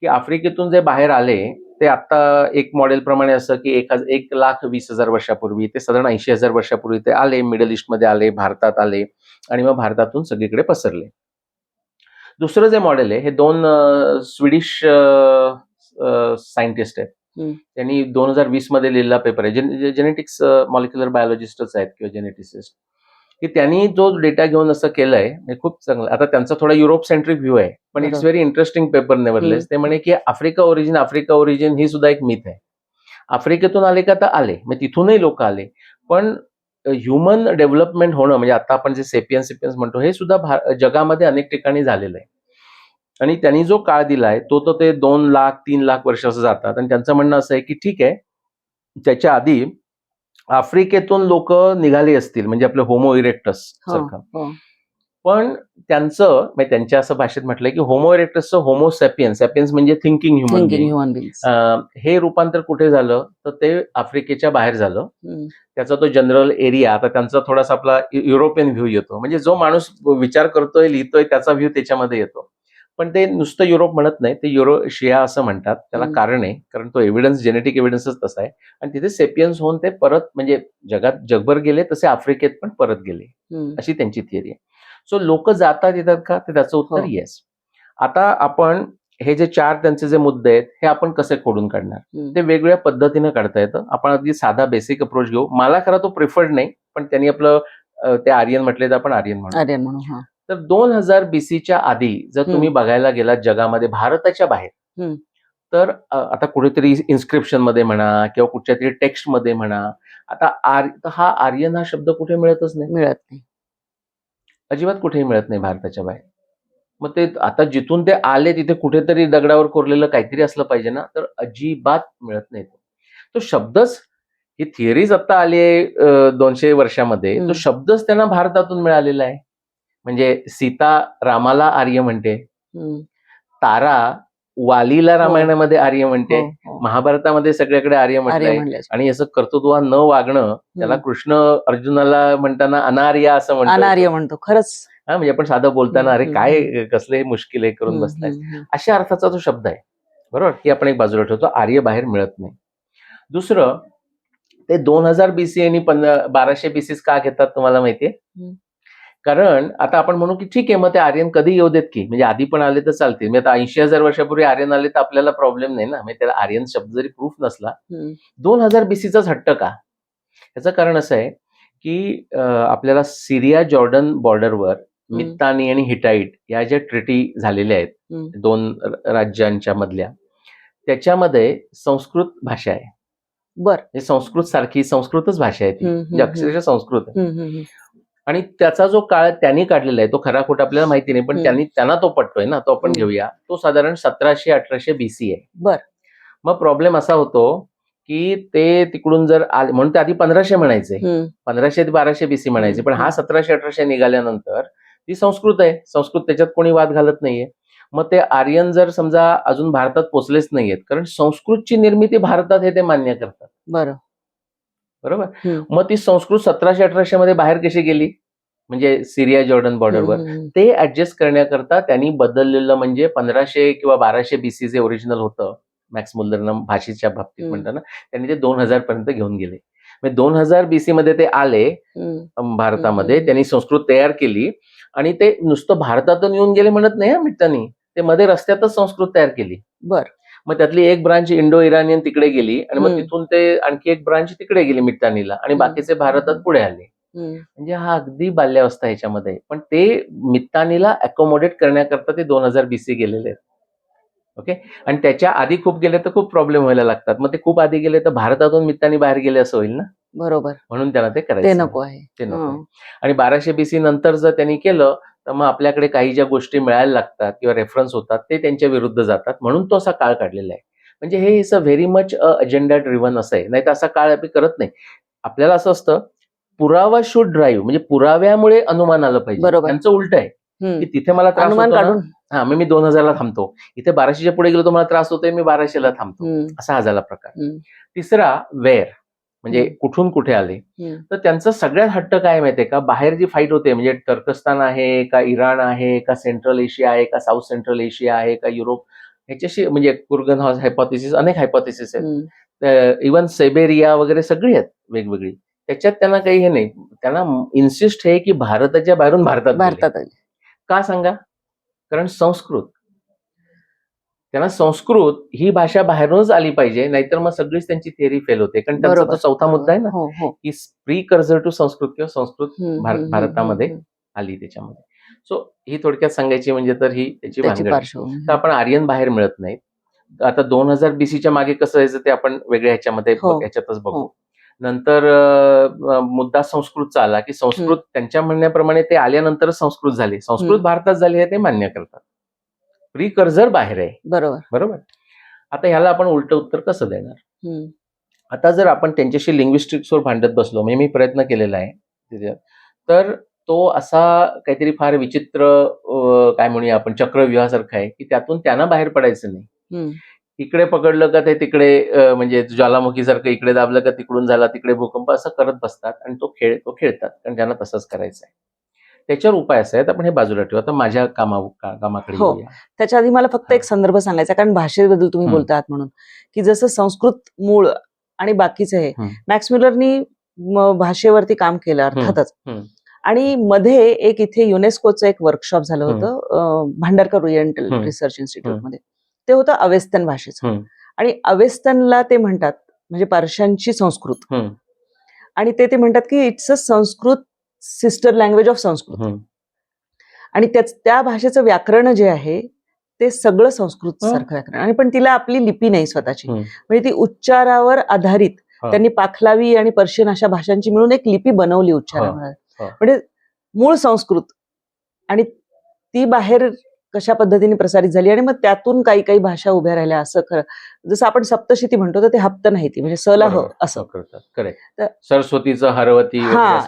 S2: की आफ्रिकेतून जे बाहेर आले ते आता एक मॉडेल प्रमाणे असं की 1,20,000 वर्षापूर्वी ते साधारण 80,000 वर्षापूर्वी ते आले, मिडल ईस्ट मध्ये आले, भारतात आले आणि मग भारतातून सगळीकडे पसरले. दुसरं जे मॉडेल आहे हे 2 स्वीडिश सायंटिस्ट आहेत. त्यांनी 2020 मध्ये लिहिलेला पेपर आहे. जेनेटिक्स मॉलिक्युलर बायोलॉजिस्टच आहेत किंवा जेनेटिसिस्ट, की त्यांनी जो डेटा घेऊन असं केलंय हे खूप चांगलं. आता त्यांचा थोडा युरोप सेंट्रिक व्ह्यू आहे, पण इट्स व्हेरी इंटरेस्टिंग पेपर नेव्हरलेस. ते म्हणे की आफ्रिका ओरिजिन ही सुद्धा एक मिथ आहे. आफ्रिकेतून आले का तर आले, मग तिथूनही लोक आले, पण ह्युमन डेव्हलपमेंट होणं म्हणजे आता आपण जे सेपियन्स म्हणतो हे सुद्धा जगामध्ये अनेक ठिकाणी झालेलं आहे. आणि त्यांनी जो काळ दिलाय तो ते 2 लाख 3 लाख वर्ष असं जातात. आणि त्यांचं म्हणणं असं आहे की ठीक आहे, त्याच्या आधी आफ्रिकेतून लोक निघाले असतील, म्हणजे आपलं होमो इरेक्टस सारखं, पण त्यांच्या असं भाषेत म्हटलंय की होमो इरेक्टसचं होमो सॅपियन्स म्हणजे थिंकिंग ह्युमन बीइंग, हे रूपांतर कुठे झालं तर ते आफ्रिकेच्या बाहेर झालं. त्याचा तो जनरल एरिया, आता त्यांचा थोडासा आपला युरोपियन व्ह्यू येतो, म्हणजे जो माणूस विचार करतोय लिहितोय त्याचा व्ह्यू त्याच्यामध्ये येतो. पण ते नुसतं युरोप म्हणत नाही, ते युरोशिया असं म्हणतात. त्याला कारण आहे, कारण तो एव्हिडन्स, जेनेटिक एव्हिडन्सच तसा आहे. आणि तिथे सेपियन्स होऊन ते परत म्हणजे जगभर गेले, तसे आफ्रिकेत पण परत गेले, अशी त्यांची थिअरी आहे. सो लोक जातात येतात का, तर त्याचं उत्तर येस. आता आपण हे जे 4 त्यांचे जे मुद्दे आहेत हे आपण कसे खोडून काढणार, ते वेगवेगळ्या पद्धतीने काढता येतं. आपण अगदी साधा बेसिक अप्रोच घेऊ. मला खरा तो प्रिफर्ड नाही, पण त्यांनी आपलं ते आर्यन म्हटले तर आपण आर्यन म्हणू. तर 2000 BCच्या आधी जर तुम्ही बघायला गेलात जगामध्ये भारताच्या बाहेर, तर आता कुठेतरी इन्स्क्रिप्शन मध्ये म्हणा किंवा कुठच्या तरी टेक्स्ट मध्ये म्हणा, आता हा आर्यन हा शब्द कुठे मिळतच नाही, अजिबात कुठेही मिळत नाही भारताच्या बाहेर. मग ते आता जिथून ते आले तिथे कुठेतरी दगडावर कोरलेलं काहीतरी असलं पाहिजे ना, तर अजिबात मिळत नाही. तो शब्दच, ही थिअरीज आता आली आहे 200 वर्षामध्ये, तो शब्दच त्यांना भारतातून मिळालेला आहे. म्हणजे सीता रामाला आर्य म्हणते, तारा वालीला रामायणामध्ये आर्य म्हणते, महाभारतामध्ये सगळ्याकडे आर्य म्हटलंय. आणि असं कर्तृत्वान न वागणं त्याला कृष्ण अर्जुनाला म्हणताना अनार्य असं म्हणतो. खरंच म्हणजे आपण साधं बोलताना अरे काय कसले मुश्किल आहे करून बसलाय, अशा अर्थाचा तो शब्द आहे. बरोबर, ही आपण एक बाजूला ठेवतो. आर्य बाहेर मिळत नाही. दुसरं, ते 2000 BC आणि 1200 BC का घेतात तुम्हाला माहितीये? कारण आता आपण म्हणू की ठीक आहे, मग ते आर्यन कधी येऊ देत की, म्हणजे आधी पण आले तर चालतील. म्हणजे आता 80,000 वर्षापूर्वी आर्यन आले तर आपल्याला प्रॉब्लेम नाही ना. म्हणजे त्याला आर्यन शब्द जरी प्रूफ नसला, 2000 BCचाच हट्ट का? याचं कारण असं आहे की आपल्याला सिरिया जॉर्डन बॉर्डरवर मित्तानी आणि हिटाईट या ज्या ट्रिटी झालेल्या आहेत 2 राज्यांच्या मधल्या, त्याच्यामध्ये संस्कृत भाषा आहे. हे संस्कृत सारखी संस्कृतच भाषा आहे ती, म्हणजे अक्षरशः संस्कृत आहे. आणि त्याचा जो काळ त्यांनी काढलेला आहे तो खरा खोटा आपल्याला माहिती नाही, पण त्यांना तो पटतोय ना, तो आपण घेऊया. तो साधारण 1700-1800 BC आहे. मग प्रॉब्लेम असा होतो की ते तिकडून जर आले म्हणून ते आधी 1500 म्हणायचे, 1500 ते 1200 BC म्हणायचे, पण हा 1700-1800 निघाल्यानंतर ती संस्कृत आहे. संस्कृत, त्याच्यात कोणी वाद घालत नाहीये. मग ते आर्यन जर समजा अजून भारतात पोहोचलेच नाहीयेत, कारण संस्कृतची निर्मिती भारतात हे ते मान्य करतात. बरोबर. मग ती संस्कृत 1700-1800 मध्ये बाहेर कशी गेली, म्हणजे सिरिया जॉर्डन बॉर्डरवर, ते ऍडजस्ट करण्याकरता त्यांनी बदललेलं म्हणजे 1500 किंवा 1200 BC जे ओरिजिनल होतं मॅक्स मुल्लरनं भाषेच्या बाबतीत म्हणताना, त्यांनी ते 2000 पर्यंत घेऊन गेले. म्हणजे 2000 BC मध्ये ते आले भारतामध्ये, त्यांनी संस्कृत तयार केली आणि ते नुसतं भारतातून येऊन गेले म्हणत नाही मिट्टानी, ते मध्ये रस्त्यातच संस्कृत तयार केली. मग त्यातली एक ब्रांच इंडो इराणियन तिकडे गेली आणि मग तिथून ते आणखी एक ब्रांच तिकडे गेली मिट्टानीला आणि बाकीचे भारतात पुढे आले. म्हणजे हा अगदी बाल्यावस्था ह्याच्यामध्ये, पण ते मित्तानीला अकोमोडेट करण्याकरता ते 2000 BC गेलेले आहेत. ओके. आणि त्याच्या आधी खूप गेले तर खूप प्रॉब्लेम व्हायला लागतात. मग ते खूप आधी गेले तर भारतातून मित्तानी बाहेर गेले असं होईल ना.
S1: बरोबर.
S2: म्हणून त्यांना ते
S1: ते
S2: करायचं
S1: नको आहे.
S2: ते नको. आणि 1200 BC नंतर जर त्यांनी केलं तर मग आपल्याकडे काही ज्या गोष्टी मिळायला लागतात किंवा रेफरन्स होतात ते त्यांच्या विरुद्ध जातात, म्हणून तो असा काळ काढलेला आहे. म्हणजे हे is a very much agenda driven असं आहे. नाही तर असा काळ आम्ही करत नाही. आपल्याला असं असतं, पुरावा शुड ड्राईव्ह, म्हणजे पुराव्यामुळे अनुमान आलं पाहिजे. त्यांचं उलट आहे की तिथे मला त्रास होतो ना, मग मी 2000ला थांबतो, इथे 1200च्या पुढे गेलो तर मला त्रास होतोय, मी 1200ला थांबतो, असा हा झाला प्रकार. तिसरा वेअर, म्हणजे कुठून कुठे आले. तर त्यांचं सगळ्यात हट्ट काय माहितीये का, बाहेर जी फाईट होते म्हणजे टर्कस्तान आहे का, इराण आहे का, सेंट्रल एशिया आहे का, साऊथ सेंट्रल एशिया आहे का, युरोप, ह्याच्याशी म्हणजे कुर्गन हायपोथेसिस, अनेक हायपोथेसिस आहेत, इव्हन सेबेरिया वगैरे सगळी आहेत वेगवेगळी. त्याच्यात त्यांना काही हे नाही, त्यांना इन्सिस्ट आहे की भारताच्या बाहेरून भारतात का सांगा, कारण संस्कृत, त्यांना संस्कृत ही भाषा बाहेरूनच आली पाहिजे, नाहीतर मग सगळीच त्यांची थिअरी फेल होते. कारण त्यांचा तो चौथा मुद्दा आहे ना की प्रीकर्सर टू संस्कृत किंवा संस्कृत भारतामध्ये आली त्याच्यामध्ये. सो ही थोडक्यात सांगायची म्हणजे तर ही त्याची भानगड. तर आपण आर्यन बाहेर मिळत नाहीत. आता 2000 BCच्या मागे कसं यायचं ते आपण वेगळ्या ह्याच्यातच बघू. नंतर मुद्दा संस्कृतचा आला की संस्कृत त्यांच्या म्हणण्याप्रमाणे ते आल्यानंतरच संस्कृत झाली, संस्कृत भारतात झाली हे ते मान्य करतात. प्रीकर्सर बाहेर आहे. बरोबर. आता ह्याला आपण उलट उत्तर कसं देणार. आता जर आपण त्यांच्याशी लिंग्विस्टिक्सवर भांडत बसलो, म्हणजे मी प्रयत्न केलेला आहे, तर तो असा काहीतरी फार विचित्र काय म्हणूया आपण चक्रव्यूहासारखा आहे की त्यातून त्यांना बाहेर पडायचं नाही. इकडे पकडलं का ते तिकडे, म्हणजे ज्वालामुखीसारखं इकडे दाबलं का तिकडून झाला, तिकडे भूकंप, असं करत बसतात आणि तो खेळतात, कारण त्यांना तसंच करायचं आहे. त्याच्यावर उपाय असे आहेत, आपण हे बाजूला ठेवू. आता माझ्या कामाकडे येऊया.
S1: त्याच्या आधी मला फक्त एक संदर्भ सांगायचा, कारण भाषेबद्दल तुम्ही बोलतात म्हणून, की जसं संस्कृत मूळ आणि बाकीचं हे मॅक्स मुलरनी भाषेवरती काम केलं अर्थातच, आणि मध्ये एक इथे युनेस्कोचं एक वर्कशॉप झालं होतं भांडारकर ओरिएंटल रिसर्च इन्स्टिट्यूट मध्ये. ते होतं अवेस्तन भाषेचं, आणि अवेस्तनला ते म्हणतात म्हणजे पार्शांची संस्कृत, आणि ते म्हणतात की it's a Sanskrit sister language of Sanskrit, आणि त्या भाषेचं व्याकरण जे आहे ते सगळं संस्कृत सारखं व्याकरण, आणि पण तिला आपली लिपी नाही स्वतःची, म्हणजे ती उच्चारावर आधारित त्यांनी पाखलावी आणि पर्शियन अशा भाषांची मिळून एक लिपी बनवली उच्चारावर, म्हणजे मूळ संस्कृत, आणि ती बाहेर कशा पद्धतीने प्रसारित झाली, आणि मग त्यातून काही काही भाषा उभ्या राहिल्या. असं खरं, जसं आपण सप्तशिती म्हणतो तर ते हप्त नाही, ती म्हणजे सला ह असं करतात. करेक्ट. सरस्वतीचं हरवती,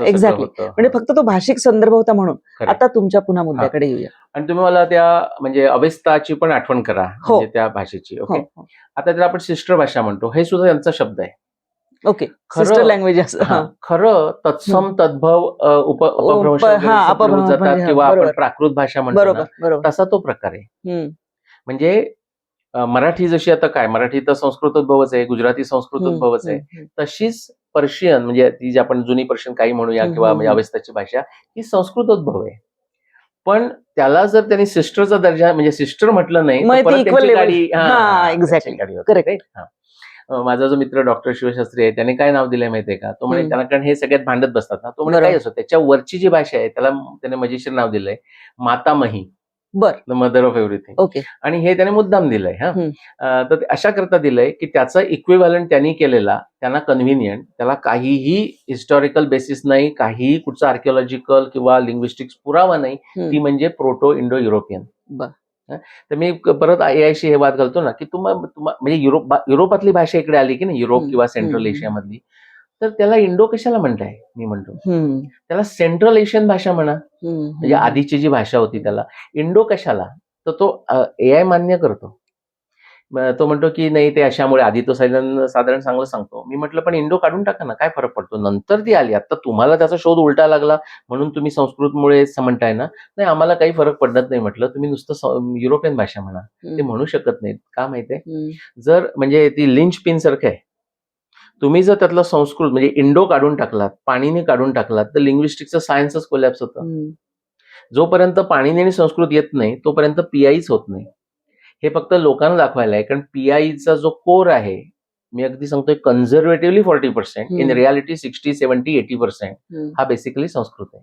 S1: एक्झॅक्टली, म्हणजे फक्त तो भाषिक संदर्भ होता म्हणून. आता तुमच्या पुन्हा मुद्द्याकडे येऊया.
S2: आणि तुम्ही मला त्या म्हणजे अवेस्ताची पण आठवण करा, म्हणजे त्या भाषेची. ओके. आता त्याला आपण सिस्टर भाषा म्हणतो, हे सुद्धा त्यांचा शब्द आहे.
S1: ओके. Sister language.
S2: खरं तत्सम तद्भव अपभ्रंश जातात किंवा आपण प्राकृत भाषा म्हणतो ना, तसा तो प्रकार आहे. म्हणजे मराठी जशी आता काय, मराठी तर संस्कृतोद्भवच आहे, गुजराती संस्कृतोद्भवच आहे, तशीच पर्शियन म्हणजे ती जी आपण जुनी पर्शियन काही म्हणूया किंवा म्हणजे अवेस्ताची भाषा ही संस्कृतोद्भव आहे. पण त्याला जर त्यांनी सिस्टरचा दर्जा म्हणजे सिस्टर म्हटलं नाही तर परत त्यांची गाडी. माझा जो मित्र डॉक्टर शिवशास्त्री आहे त्याने काय नाव दिलंय माहितीये का, तो म्हणे त्याला, कारण हे सगळ्यात भांडत बसतात ना, तो म्हणे काय असो त्याच्या वरची जी भाषा आहे त्याला त्याने मजेशीर नाव दिलंय मातामही, द मदर ऑफ एव्हरीथिंग. आणि हे त्याने मुद्दाम दिलंय. तर अशा करता दिलंय की त्याचा इक्विव्हॅलंट त्यांनी केलेला, त्यांना कन्व्हिनियंट, त्याला काहीही हिस्टॉरिकल बेसिस नाही, काहीही कुठचा आर्किओलॉजिकल किंवा लिंग्विस्टिक्स पुरावा नाही, ती म्हणजे प्रोटो इंडो युरोपियन. तर मी परत AI शी हे वाद घालतो ना, की म्हणजे युरोपातली भाषा इकडे आली की नाही, युरोप
S1: हम्म,
S2: किंवा सेंट्रल
S1: हम्म,
S2: एशियामधली, तर त्याला इंडो कशाला म्हणताय? मी म्हणतो
S1: हम्म,
S2: त्याला सेंट्रल एशियन भाषा म्हणा.
S1: हम्म,
S2: म्हणजे
S1: हम्म,
S2: आधीची जी भाषा होती त्याला इंडो कशाला? तर तो AI मान्य करतो. तो म्हणतो की नाही ते अशामुळे, आधी तो साधारण चांगलं सांगतो. मी म्हटलं पण इंडो काढून टाका ना, काय फरक पडतो? नंतर ती आली. आता तुम्हाला त्याचा शोध उलटा लागला म्हणून तुम्ही संस्कृतमुळे म्हणताय ना? नाही, आम्हाला काही फरक पडत नाही म्हटलं. तुम्ही नुसतं युरोपियन भाषा म्हणा. ते म्हणू शकत नाहीत. का माहितीये?
S1: हम्म,
S2: जर म्हणजे ती लिंच पिन सारखं आहे. तुम्ही जर त्यातला संस्कृत म्हणजे इंडो काढून टाकलात, पाणिनी काढून टाकलात, तर लिंग्विस्टिक्सचं सायन्सच कोलॅप्स होतं.
S1: हम्म,
S2: जोपर्यंत पाणिनी आणि संस्कृत येत नाही, तोपर्यंत पीआयच होत नाही. हे फक्त लोकांना दाखवायला आहे, कारण पीआयचा जो कोर आहे, मी अगदी सांगतोय कन्झर्वेटिव्हली 40%, इन रियालिटी 60, 70, 80%
S1: हम्म,
S2: हा बेसिकली संस्कृत आहे.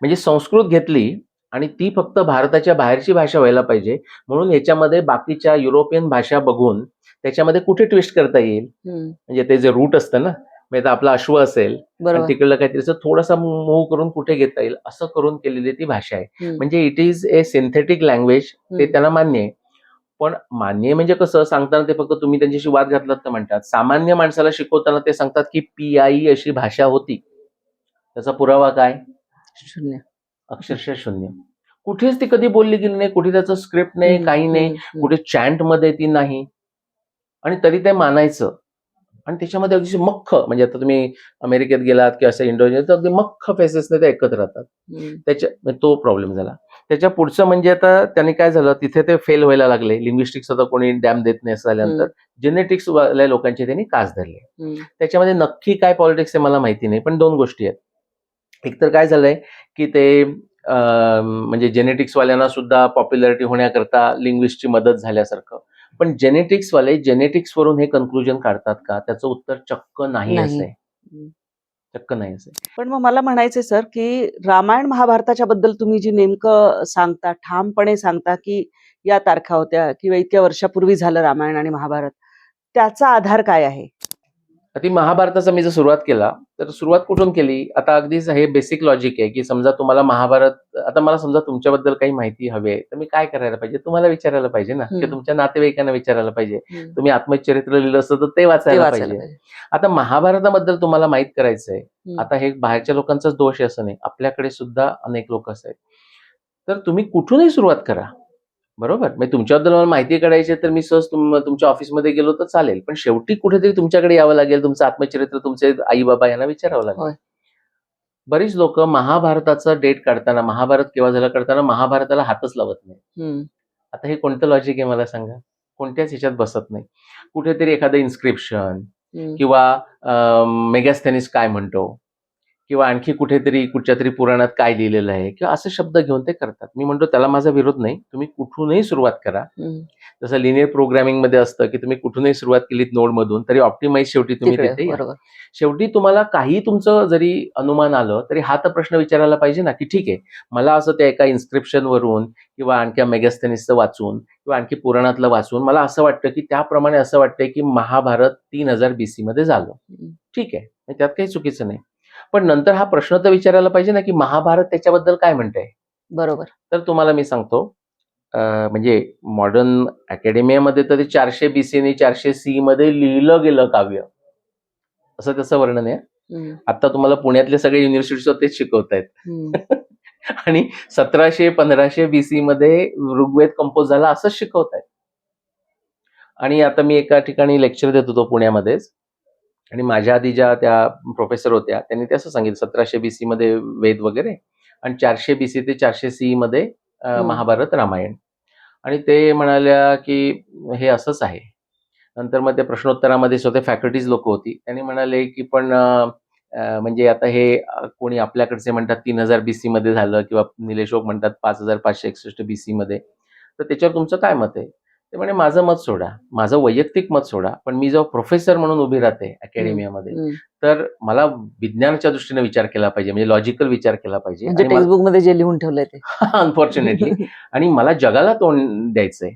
S2: म्हणजे संस्कृत घेतली आणि ती फक्त भारताच्या बाहेरची भाषा व्हायला पाहिजे, म्हणून ह्याच्यामध्ये बाकीच्या युरोपियन भाषा बघून त्याच्यामध्ये कुठे ट्विस्ट करता येईल,
S1: हम्म,
S2: म्हणजे ते जे रूट असतं ना, म्हणजे आता आपला अश्व असेल आणि
S1: बरोबर.
S2: तिकडलं काहीतरी असं थोडासा मूव्ह करून कुठे घेता येईल असं करून केलेली ती भाषा आहे.
S1: हम्म,
S2: म्हणजे it is a synthetic language, ते त्यांना मान्य आहे. पण मान्य आहे म्हणजे कसं सांगताना ते फक्त तुम्ही त्यांच्याशी वाद घातलात तर म्हणतात. सामान्य माणसाला शिकवताना ते सांगतात की पीआई अशी भाषा होती. त्याचा पुरावा काय?
S1: शून्य.
S2: अक्षरशः शून्य. कुठेच ती कधी बोलली गेली नाही, कुठे त्याचं स्क्रिप्ट नाही,
S1: हम्म,
S2: काही नाही,
S1: हम्म, हम्म,
S2: कुठे चॅन्टमध्ये ती नाही. आणि तरी ते मानायचं. आणि त्याच्यामध्ये अगदी मख्ख, म्हणजे आता तुम्ही अमेरिकेत गेलात किंवा असं इंडोनेशिया, तर अगदी मख्ख फेसेसने ते ऐकत राहतात. म्हणजे तो प्रॉब्लेम झाला. त्याच्या पुढचं म्हणजे आता त्यांनी काय झालं, तिथे ते फेल व्हायला लागले. लिंग्विस्टिक्स आता कोणी डॅम देत नाही असं झाल्यानंतर जेनेटिक्स वाल्या लोकांचे त्यांनी कास धरले. त्याच्यामध्ये नक्की काय पॉलिटिक्स आहे मला माहिती नाही, पण 2 गोष्टी आहेत. एक तर काय झालंय की ते म्हणजे जेनेटिक्सवाल्यांना सुद्धा पॉप्युलॅरिटी होण्याकरता लिंग्विस्टची मदत झाल्यासारखं. पण जेनेटिक्सवाले जेनेटिक्सवरून हे कन्क्लुजन काढतात का? त्याचं उत्तर चक्क नाही असं आहे. चक्क नाही असं आहे.
S1: पण मग मला म्हणायचंय सर, की रामायण महाभारताच्या बद्दल तुम्ही जी नेमकं सांगता, ठामपणे सांगता, की या तारखा होत्या किंवा इतक्या वर्षापूर्वी झालं रामायण आणि महाभारत, त्याचा आधार काय आहे?
S2: ती महाभारताचा मी जर सुरुवात केला, तर सुरुवात कुठून केली? आता अगदीच हे बेसिक लॉजिक आहे, की समजा तुम्हाला महाभारत, आता मला समजा तुमच्याबद्दल काही माहिती हवी आहे, तर मी काय करायला पाहिजे? तुम्हाला विचारायला पाहिजे ना, किंवा तुमच्या नातेवाईकांना विचारायला पाहिजे. तुम्ही आत्मचरित्र लिहिलं असतं तर ते
S1: ते
S2: वाचायला
S1: वाचायला
S2: पाहिजे.
S1: पाहिजे.
S2: आता महाभारताबद्दल तुम्हाला माहित करायचंय. आता हे बाहेरच्या लोकांचाच दोष आहे असं नाही, आपल्याकडे सुद्धा अनेक लोक असतात. तर तुम्ही कुठूनही सुरुवात करा. बरोबर? म्हणजे तुमच्याबद्दल मला माहिती काढायची आहे, तर मी सहज तुमच्या ऑफिसमध्ये गेलो तर चालेल. पण शेवटी कुठेतरी तुमच्याकडे यावं लागेल. तुमचं आत्मचरित्र तुमचे आई-बाबा यांना विचारावं लागेल.
S1: होय.
S2: बरीच लोक महाभारताचं डेट काढताना, महाभारत केव्हा झालं काढताना महाभारताला हातच लावत नाही. आता हे कोणतं लॉजिक आहे मला सांगा? कोणत्याच ह्याच्यात बसत नाही. कुठेतरी एखादं इन्स्क्रिप्शन किंवा मेगास्थेनिस काय म्हणतो, किंवा आणखी कुठेतरी कुठच्यातरी पुराणात काय लिहिलेलं आहे, किंवा असे शब्द घेऊन ते करतात. मी म्हणतो त्याला माझा विरोध नाही. तुम्ही कुठूनही सुरुवात करा. जसं लिनियर प्रोग्रामिंगमध्ये असतं, की तुम्ही कुठूनही सुरुवात केलीत नोडमधून तरी ऑप्टिमाइज शेवटी तुम्ही
S1: तिकडे
S2: तिथे या.
S1: बरोबर.
S2: शेवटी तुम्हाला काही तुमचं जरी अनुमान आलं तरी हा तर प्रश्न विचारायला पाहिजे ना, की ठीक आहे, मला असं त्या एका इन्स्क्रिप्शनवरून किंवा आणखी मेगास्थेनिसचं वाचून किंवा आणखी पुराणातलं वाचून मला असं वाटतं, की त्याप्रमाणे असं वाटतंय, की महाभारत 3000 BC मध्ये झालं. ठीक आहे, त्यात काही चुकीचं नाही. पण नंतर हा प्रश्न तर विचारायला पाहिजे ना, की महाभारत त्याच्याबद्दल काय म्हणतंय?
S1: बरोबर.
S2: तर तुम्हाला मी सांगतो, म्हणजे मॉडर्न अकॅडमियामध्ये तर ते 400 BC आणि 400 CE मध्ये लिहिलं गेलं काव्य, असं त्याचं वर्णन आहे. आता तुम्हाला पुण्यातले सगळे युनिव्हर्सिटीज तेच शिकवतायत. आणि 1700-1500 BC मध्ये ऋग्वेद कंपोज झाला असंच शिकवतायत. आणि आता मी एका ठिकाणी लेक्चर देत होतो पुण्यामध्येच, आणि माझ्या आधी ज्या त्या प्रोफेसर होत्या त्यांनी ते असं सांगितलं, 1700 BC मध्ये वेद वगैरे आणि 400 BC ते 400 CE मध्ये महाभारत, रामायण. आणि ते म्हणाल्या की हे असंच आहे. नंतर मग त्या प्रश्नोत्तरामध्ये स्वतः फॅकल्टीज लोक होती, त्यांनी म्हणाले की पण म्हणजे आता हे कोणी आपल्याकडचे म्हणतात 3000 BC मध्ये झालं, किंवा निलेशोक म्हणतात 5561 BC मध्ये, तर त्याच्यावर तुमचं काय मत आहे? ते म्हणे माझं मत सोडा, माझं वैयक्तिक मत सोडा, पण मी जेव्हा प्रोफेसर म्हणून उभी राहते अकॅडमियामध्ये, तर मला विज्ञानाच्या दृष्टीने विचार केला पाहिजे, म्हणजे लॉजिकल विचार केला पाहिजे.
S1: म्हणजे टेक्स्टबुक मध्ये जे लिहून ठेवलंय ते.
S2: अनफॉर्च्युनेटली. आणि मला जगाला तोंड द्यायचंय,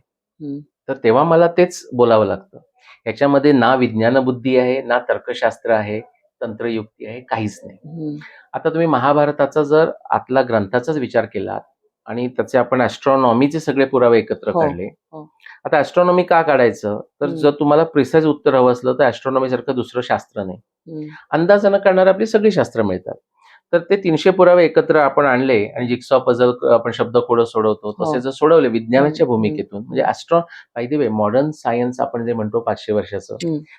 S2: तर तेव्हा मला तेच बोलावं लागतं. याच्यामध्ये ना विज्ञान बुद्धी आहे, ना तर्कशास्त्र आहे, तंत्रयुक्ती आहे, काहीच नाही. आता तुम्ही महाभारताचा जर आतला ग्रंथाचाच विचार केला, आणि त्याचे आपण ऍस्ट्रॉनॉमीचे सगळे पुरावे एकत्र
S1: हो,
S2: काढले.
S1: हो.
S2: आता ऍस्ट्रॉनॉमी का काढायचं, तर जर तुम्हाला प्रिसाइज उत्तर हवं असलं तर ऍस्ट्रॉनॉमी सारखं दुसरं शास्त्र नाही. अंदाजानं करणारे आपली सगळी शास्त्र मिळतात. तर ते 300 पुरावे एकत्र आपण आणले आणि जिक्सॉ पझल आपण शब्दकोडं सोडवतो
S1: हो.
S2: तसे जर सोडवले विज्ञानाच्या
S1: हम्म,
S2: भूमिकेतून, म्हणजे by the way modern science आपण जे म्हणतो 500 वर्षाचं,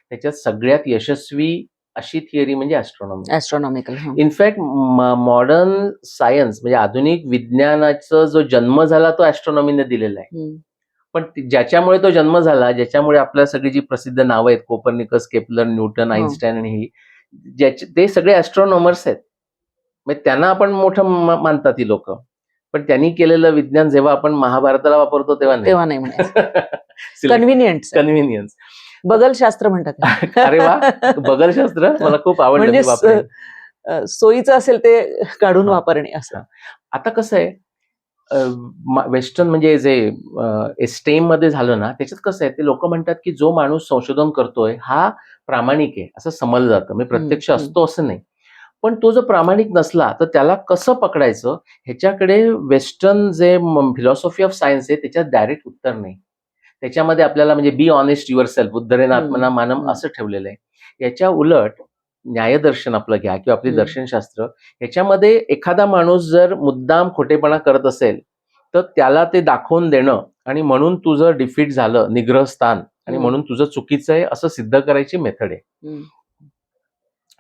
S2: त्याच्यात सगळ्यात यशस्वी अशी थिअरी म्हणजे ऍस्ट्रॉनॉमी.
S1: ऍस्ट्रॉनॉमिकल.
S2: इनफॅक्ट मॉडर्न सायन्स म्हणजे आधुनिक विज्ञानाचा जो जन्म झाला तो ऍस्ट्रॉनॉमीने दिलेला आहे. पण ज्याच्यामुळे तो जन्म झाला, ज्याच्यामुळे आपल्या सगळी जी प्रसिद्ध नावं आहेत, कोपर्निकस, केपलर, न्यूटन, आईन्स्टाईन आणि ही, ते सगळे ऍस्ट्रॉनॉमर्स आहेत. म्हणजे त्यांना आपण मोठं मानतात ही लोक, पण त्यांनी केलेलं विज्ञान जेव्हा आपण महाभारताला वापरतो तेव्हा नाही कन्व्हिनियन्स.
S1: बगलशास्त्र म्हणतात.
S2: अरे वा, बगलशास्त्र मला खूप आवडलं.
S1: म्हणजे सोयीचं असेल ते काढून वापरणे असं.
S2: आता कसं आहे, वेस्टर्न म्हणजे जे एस्टेम मध्ये झालं ना, त्याच्यात कसं आहे, ते लोक म्हणतात की जो माणूस संशोधन करतोय हा प्रामाणिक आहे असं समजलं जातं. म्हणजे प्रत्यक्ष असतो असं नाही, पण तो जर प्रामाणिक नसला तर त्याला कसं पकडायचं ह्याच्याकडे वेस्टर्न जे फिलॉसॉफी ऑफ सायन्स आहे त्याच्यात डायरेक्ट उत्तर नाही. त्याच्यामध्ये आपल्याला म्हणजे बी ऑनेस्ट युअर सेल्फ, उद्धरेन आत्मना मानम असं ठेवलेलं आहे. याच्या उलट न्यायदर्शन आपलं घ्या किंवा आपली दर्शनशास्त्र, ह्याच्यामध्ये एखादा माणूस जर मुद्दाम खोटेपणा करत असेल तर त्याला ते दाखवून देणं आणि म्हणून तुझं डिफीट झालं, निग्रहस्थान, आणि म्हणून तुझं चुकीचं आहे असं सिद्ध करायची मेथड आहे.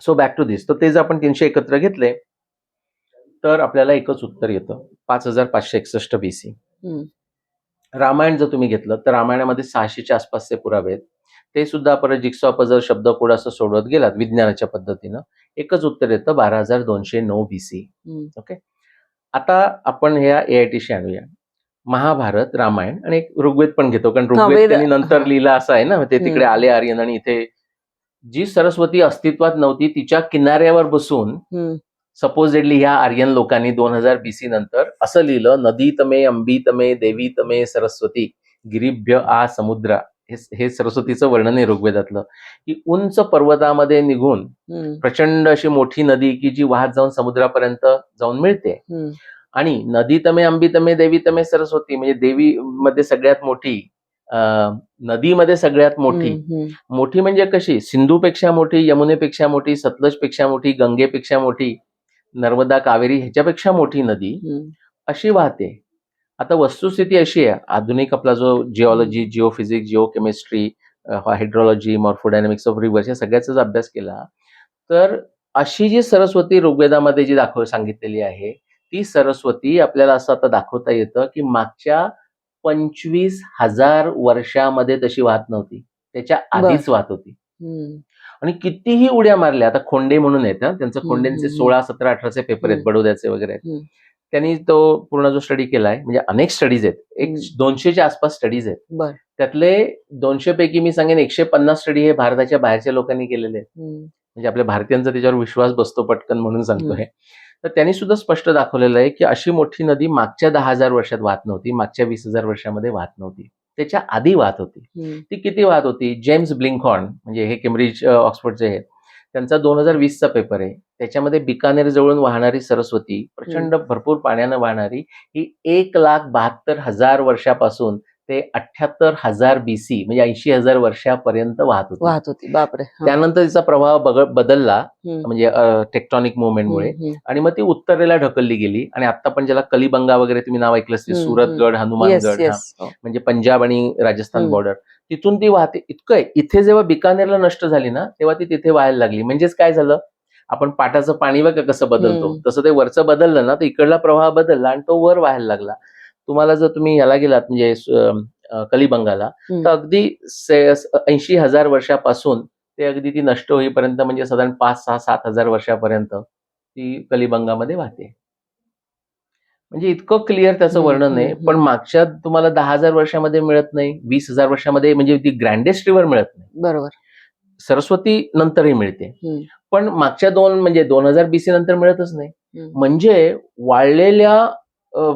S2: सो बॅक टू दिस. तर ते जर आपण 300 एकत्र घेतले तर आपल्याला एकच उत्तर येतं, 5561 BC. रामायण जर तुम्ही घेतलं तर रामायणामध्ये 600च्या आसपासचे पुरावे आहेत. ते सुद्धा परत जिक्सॉ पझल शब्दकोड असं सोडवत गेलात विज्ञानाच्या पद्धतीनं, एकच उत्तर येतं 12209 BC. ओके. आता आपण ह्या AITशी आणूया. महाभारत, रामायण आणि एक ऋग्वेद पण घेतो, कारण ऋग्वेद त्यांनी नंतर लिहिला असं आहे ना, ते तिकडे आले आर्यन, आणि इथे जी सरस्वती अस्तित्वात नव्हती तिच्या किनाऱ्यावर बसून सपोजेडली ह्या आर्यन लोकांनी 2000 BC नंतर असं लिहिलं, नदी तमे, अंबी तमे, देवी तमे, सरस्वती, गिरिभ्य आ समुद्रा. हे सरस्वतीचं वर्णन आहे ऋग्वेदातलं, की उंच पर्वतामध्ये निघून प्रचंड अशी मोठी नदी की जी वाहत जाऊन समुद्रापर्यंत जाऊन मिळते. आणि नदी तमे, अंबी तमे, देवी तमे, सरस्वती म्हणजे देवी मध्ये सगळ्यात मोठी, नदीमध्ये सगळ्यात मोठी म्हणजे कशी, सिंधूपेक्षा मोठी, यमुनेपेक्षा मोठी, सतलजपेक्षा मोठी, गंगेपेक्षा मोठी, नर्मदा, कावेरी ह्याच्यापेक्षा मोठी नदी अशी वाहते. आता वस्तुस्थिती अशी आहे, आधुनिक आपला जो जिओलॉजी, जिओफिजिक्स, जिओकेमिस्ट्री, हायड्रोलॉजी, मॉर्फोडायनॅमिक्स ऑफ रिव्हर्स या सगळ्याचा हजार केला तर अशी जी सरस्वती ऋग्वेदामध्ये जी सांगितलेली आहे ती सरस्वती आपल्याला असं आता दाखवता येतं की मागच्या 25,000 वर्षामध्ये तशी वाहत नव्हती, त्याच्या आधीच वाहत होती. आणि कितीही उड्या मारल्या, आता खोंडे म्हणून आहेत, त्यांचं खोंडेंचे 16, 17, 18चे पेपर आहेत, बडोद्याचे वगैरे आहेत. त्यांनी तो पूर्ण जो स्टडी केलाय, म्हणजे अनेक स्टडीज आहेत, 200च्या आसपास स्टडीज आहेत. त्यातले 200 पैकी मी सांगेन 150 स्टडी हे भारताच्या बाहेरच्या लोकांनी केलेले आहेत. म्हणजे आपल्या भारतीयांचा त्याच्यावर विश्वास बसतो पटकन म्हणून सांगतोय. तर त्यांनी सुद्धा स्पष्ट दाखवलेलं आहे की अशी मोठी नदी मागच्या 10,000 वर्षात वाहत नव्हती, मागच्या 20,000 वर्षामध्ये वाहत नव्हती, त्याच्या आधी वाहत होती. ती किती वाहत होती? जेम्स ब्लिंकहॉर्न, म्हणजे हे केम्ब्रिज ऑक्सफर्डचे आहेत, त्यांचा 2020चा पेपर आहे. त्याच्यामध्ये बिकानेर जवळून वाहणारी सरस्वती, प्रचंड भरपूर पाण्यानं वाहणारी, ही 1,72,000 वर्षापासून ते 78,000 BC म्हणजे 80,000 वर्षापर्यंत वाहत होती. बापरे. त्यानंतर तिचा प्रवाह बदलला, म्हणजे टेक्टॉनिक मुवमेंटमुळे, आणि मग ती उत्तरेला ढकलली गेली. आणि आता पण ज्याला कलिबंगा वगैरे तुम्ही नाव ऐकलं असतील, सुरतगड, हनुमानगड, म्हणजे पंजाब आणि राजस्थान बॉर्डर, तिथून ती वाहते. इतकं आहे, इथे जेव्हा बिकानेरला नष्ट झाली ना तेव्हा ती तिथे व्हायला लागली. म्हणजेच काय झालं, आपण पाटाचं पाणी बघा कसं बदलतो, तसं ते वरचं बदललं ना तर इकडला प्रवाह बदलला आणि तो वर व्हायला लागला. तुम्हाला जर तुम्ही याला गेलात म्हणजे कलिबंगाला, तर अगदी 80,000 वर्षापासून ते अगदी ती नष्ट होईपर्यंत, म्हणजे साधारण 5, 6, 7,000 वर्षापर्यंत ती कलिबंगामध्ये वाहते. म्हणजे इतकं क्लिअर त्याचं वर्णन आहे. पण मागच्या तुम्हाला 10,000 वर्षामध्ये मिळत नाही, 20,000 वर्षामध्ये म्हणजे ती ग्रँडेस्ट रिव्हर मिळत नाही. बरोबर. सरस्वती नंतरही मिळते, पण मागच्या म्हणजे 2000 BC नंतर मिळतच नाही. म्हणजे वाळलेल्या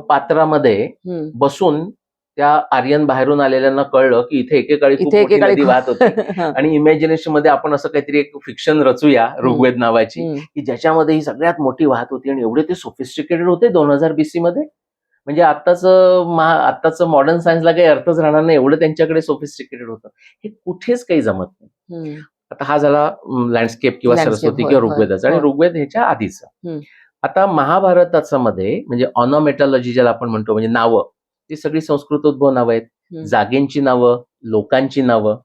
S2: पात्रामध्ये बसून त्या आर्यन बाहेरून आलेल्यांना कळलं की इथे एकेकाळी खूप मोठी नदी वाहत होती. आणि इमॅजिनेशन मध्ये आपण असं काहीतरी एक फिक्शन रचूया, ऋग्वेद नावाची, की ज्याच्यामध्ये ही सगळ्यात मोठी वाहत होती. आणि एवढे ते सोफिस्टिकेटेड होते 2000 BC मध्ये, म्हणजे आत्ताच मॉडर्न सायन्सला काही अर्थच राहणार नाही, एवढं त्यांच्याकडे सोफिस्टिकेटेड होतं. हे कुठेच काही जमत नाही. आता हा झाला लँडस्केप किंवा
S1: Landscape,
S2: सरस्वती
S1: होय,
S2: किंवा
S1: होय,
S2: ऋग्वेदाचा, आणि
S1: होय.
S2: ऋग्वेद ह्याच्या आधीचं.
S1: हम्म.
S2: आता महाभारताचं मध्ये म्हणजे ऑनोमेटॉलॉजी ज्याला आपण म्हणतो, म्हणजे नावं, ती सगळी संस्कृतोद्भव नावं आहेत. जागेंची नावं, लोकांची नावं,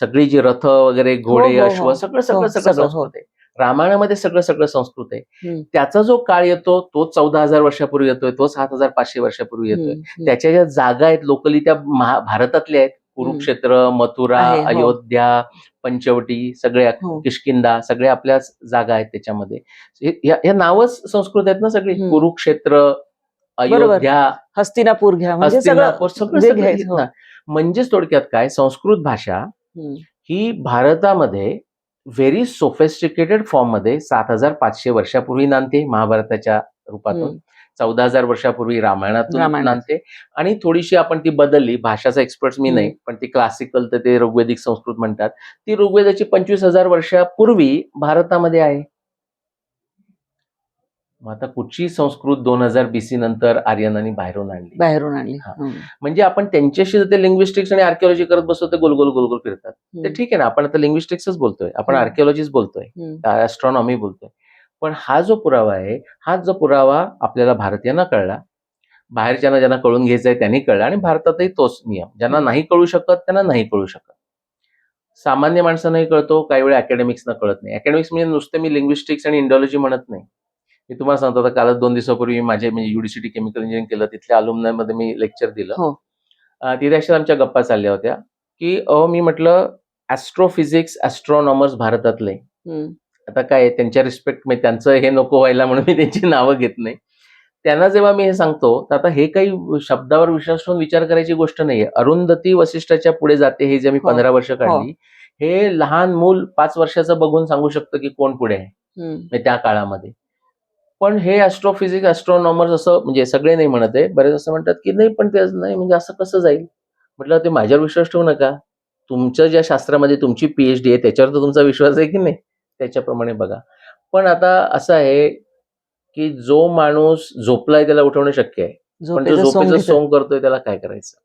S2: सगळी जी रथ वगैरे, घोडे,
S1: हो,
S2: अश्व,
S1: हो.
S2: सगळं सगळं
S1: हो,
S2: सगळं
S1: सगळं, हो.
S2: संस्कृत आहे. रामायणामध्ये सगळं सगळं संस्कृत आहे.
S1: हम्म.
S2: त्याचा जो काळ येतो तो 14,000 वर्षापूर्वी येतोय, तो 7,500 वर्षापूर्वी येतोय.
S1: हम्म.
S2: त्याच्या ज्या जागा आहेत लोकली त्या भारतातल्या आहेत. कुरुक्षेत्र, मथुरा,
S1: आहे, हो.
S2: अयोध्या, पंचवटी, सगळ्या
S1: हो.
S2: किष्किंधा, सगळ्या आपल्याच जागा आहेत त्याच्यामध्ये. हे नावच संस्कृत आहेत ना सगळी.
S1: हम्म.
S2: कुरुक्षेत्र,
S1: बरोबर.
S2: अयोध्या,
S1: हस्तिनापूर घ्या, म्हणजे
S2: हस्तिनापूर,
S1: सगळं
S2: सगळं
S1: जे
S2: सगळं
S1: घ्यायचं, हो.
S2: ना. म्हणजेच थोडक्यात काय, संस्कृत भाषा
S1: हम्म.
S2: ही भारतामध्ये व्हेरी सोफिस्टिकेटेड फॉर्म मध्ये 7,500 वर्षापूर्वी नांदते महाभारताच्या रूपातून, 14,000 वर्षापूर्वी रामायणातून
S1: रामायणात.
S2: नांदते, आणि थोडीशी आपण ती बदलली. भाषाचा एक्सपर्ट मी नाही, पण ती क्लासिकल तर ते ऋग्वेदिक संस्कृत म्हणतात. ती ऋग्वेदाची 25,000 वर्षापूर्वी भारतामध्ये आहे. मग आता कुठची संस्कृत 2000 BC नंतर आर्यनांनी बाहेरून आणली. हा. म्हणजे आपण त्यांच्याशी जर ते लिंग्विस्टिक्स आणि आर्किओलॉजी करत बसतो ते गोल गोल गोल गोल फिरतात. ते ठीक आहे ना, आपण आता लिंग्विस्टिक्सच बोलतोय, आपण आर्किओलॉजीच बोलतोय, ॲस्ट्रॉनॉमी बोलतोय. पण हा जो पुरावा आहे, हाच जो पुरावा आपल्याला भारतीयांना कळला, बाहेरच्यांना ज्यांना कळून घ्यायचा आहे त्यांनी कळला, आणि भारतातही तोच नियम. ज्यांना नाही कळू शकत त्यांना नाही कळू शकत. सामान्य माणसांनाही कळतो, काही वेळा अकॅडमिक्सना कळत नाही. अकॅडमिक्स म्हणजे नुसते मी लिंग्विस्टिक्स आणि इंडॉलॉजी म्हणत नाही. मी तुम्हाला सांगतो, आता कालच 2 दिवसापूर्वी माझे म्हणजे युडीसीटी केमिकल इंजिनिअरिंग केलं, तिथल्या alumni मध्ये मी लेक्चर दिलं. तिथे अशा आमच्या गप्पा चालल्या होत्या की मी म्हटलं ॲस्ट्रोफिजिक्स ॲस्ट्रॉनॉमर्स भारतातले, आता काय त्यांच्या रिस्पेक्ट, म्हणजे त्यांचं हे नको व्हायला म्हणून मी त्यांची नावं घेत नाही. त्यांना जेव्हा मी हे सांगतो, तर आता हे काही शब्दावर विश्वास ठेवून विचार करायची गोष्ट नाहीये. अरुंधती वसिष्ठाच्या पुढे जाते, हे जे मी 15 वर्ष काढली, हे लहान मूल 5 वर्षाचं बघून सांगू शकतं की कोण पुढे आहे त्या काळामध्ये. पण हे ॲस्ट्रोफिजिक्स ॲस्ट्रॉनॉमर्स असं म्हणजे सगळे नाही म्हणत आहे, बरेच असं म्हणतात की नाही, पण ते नाही, म्हणजे असं कसं जाईल. म्हटलं ते माझ्यावर विश्वास ठेवू नका. तुमच्या ज्या शास्त्रामध्ये तुमची PhD आहे त्याच्यावर तर तुमचा विश्वास आहे की नाही, त्याच्याप्रमाणे बघा. पण आता असं आहे की जो माणूस झोपलाय त्याला उठवणं शक्य आहे, पण जो झोपेचं सोंग करतोय त्याला काय करायचं.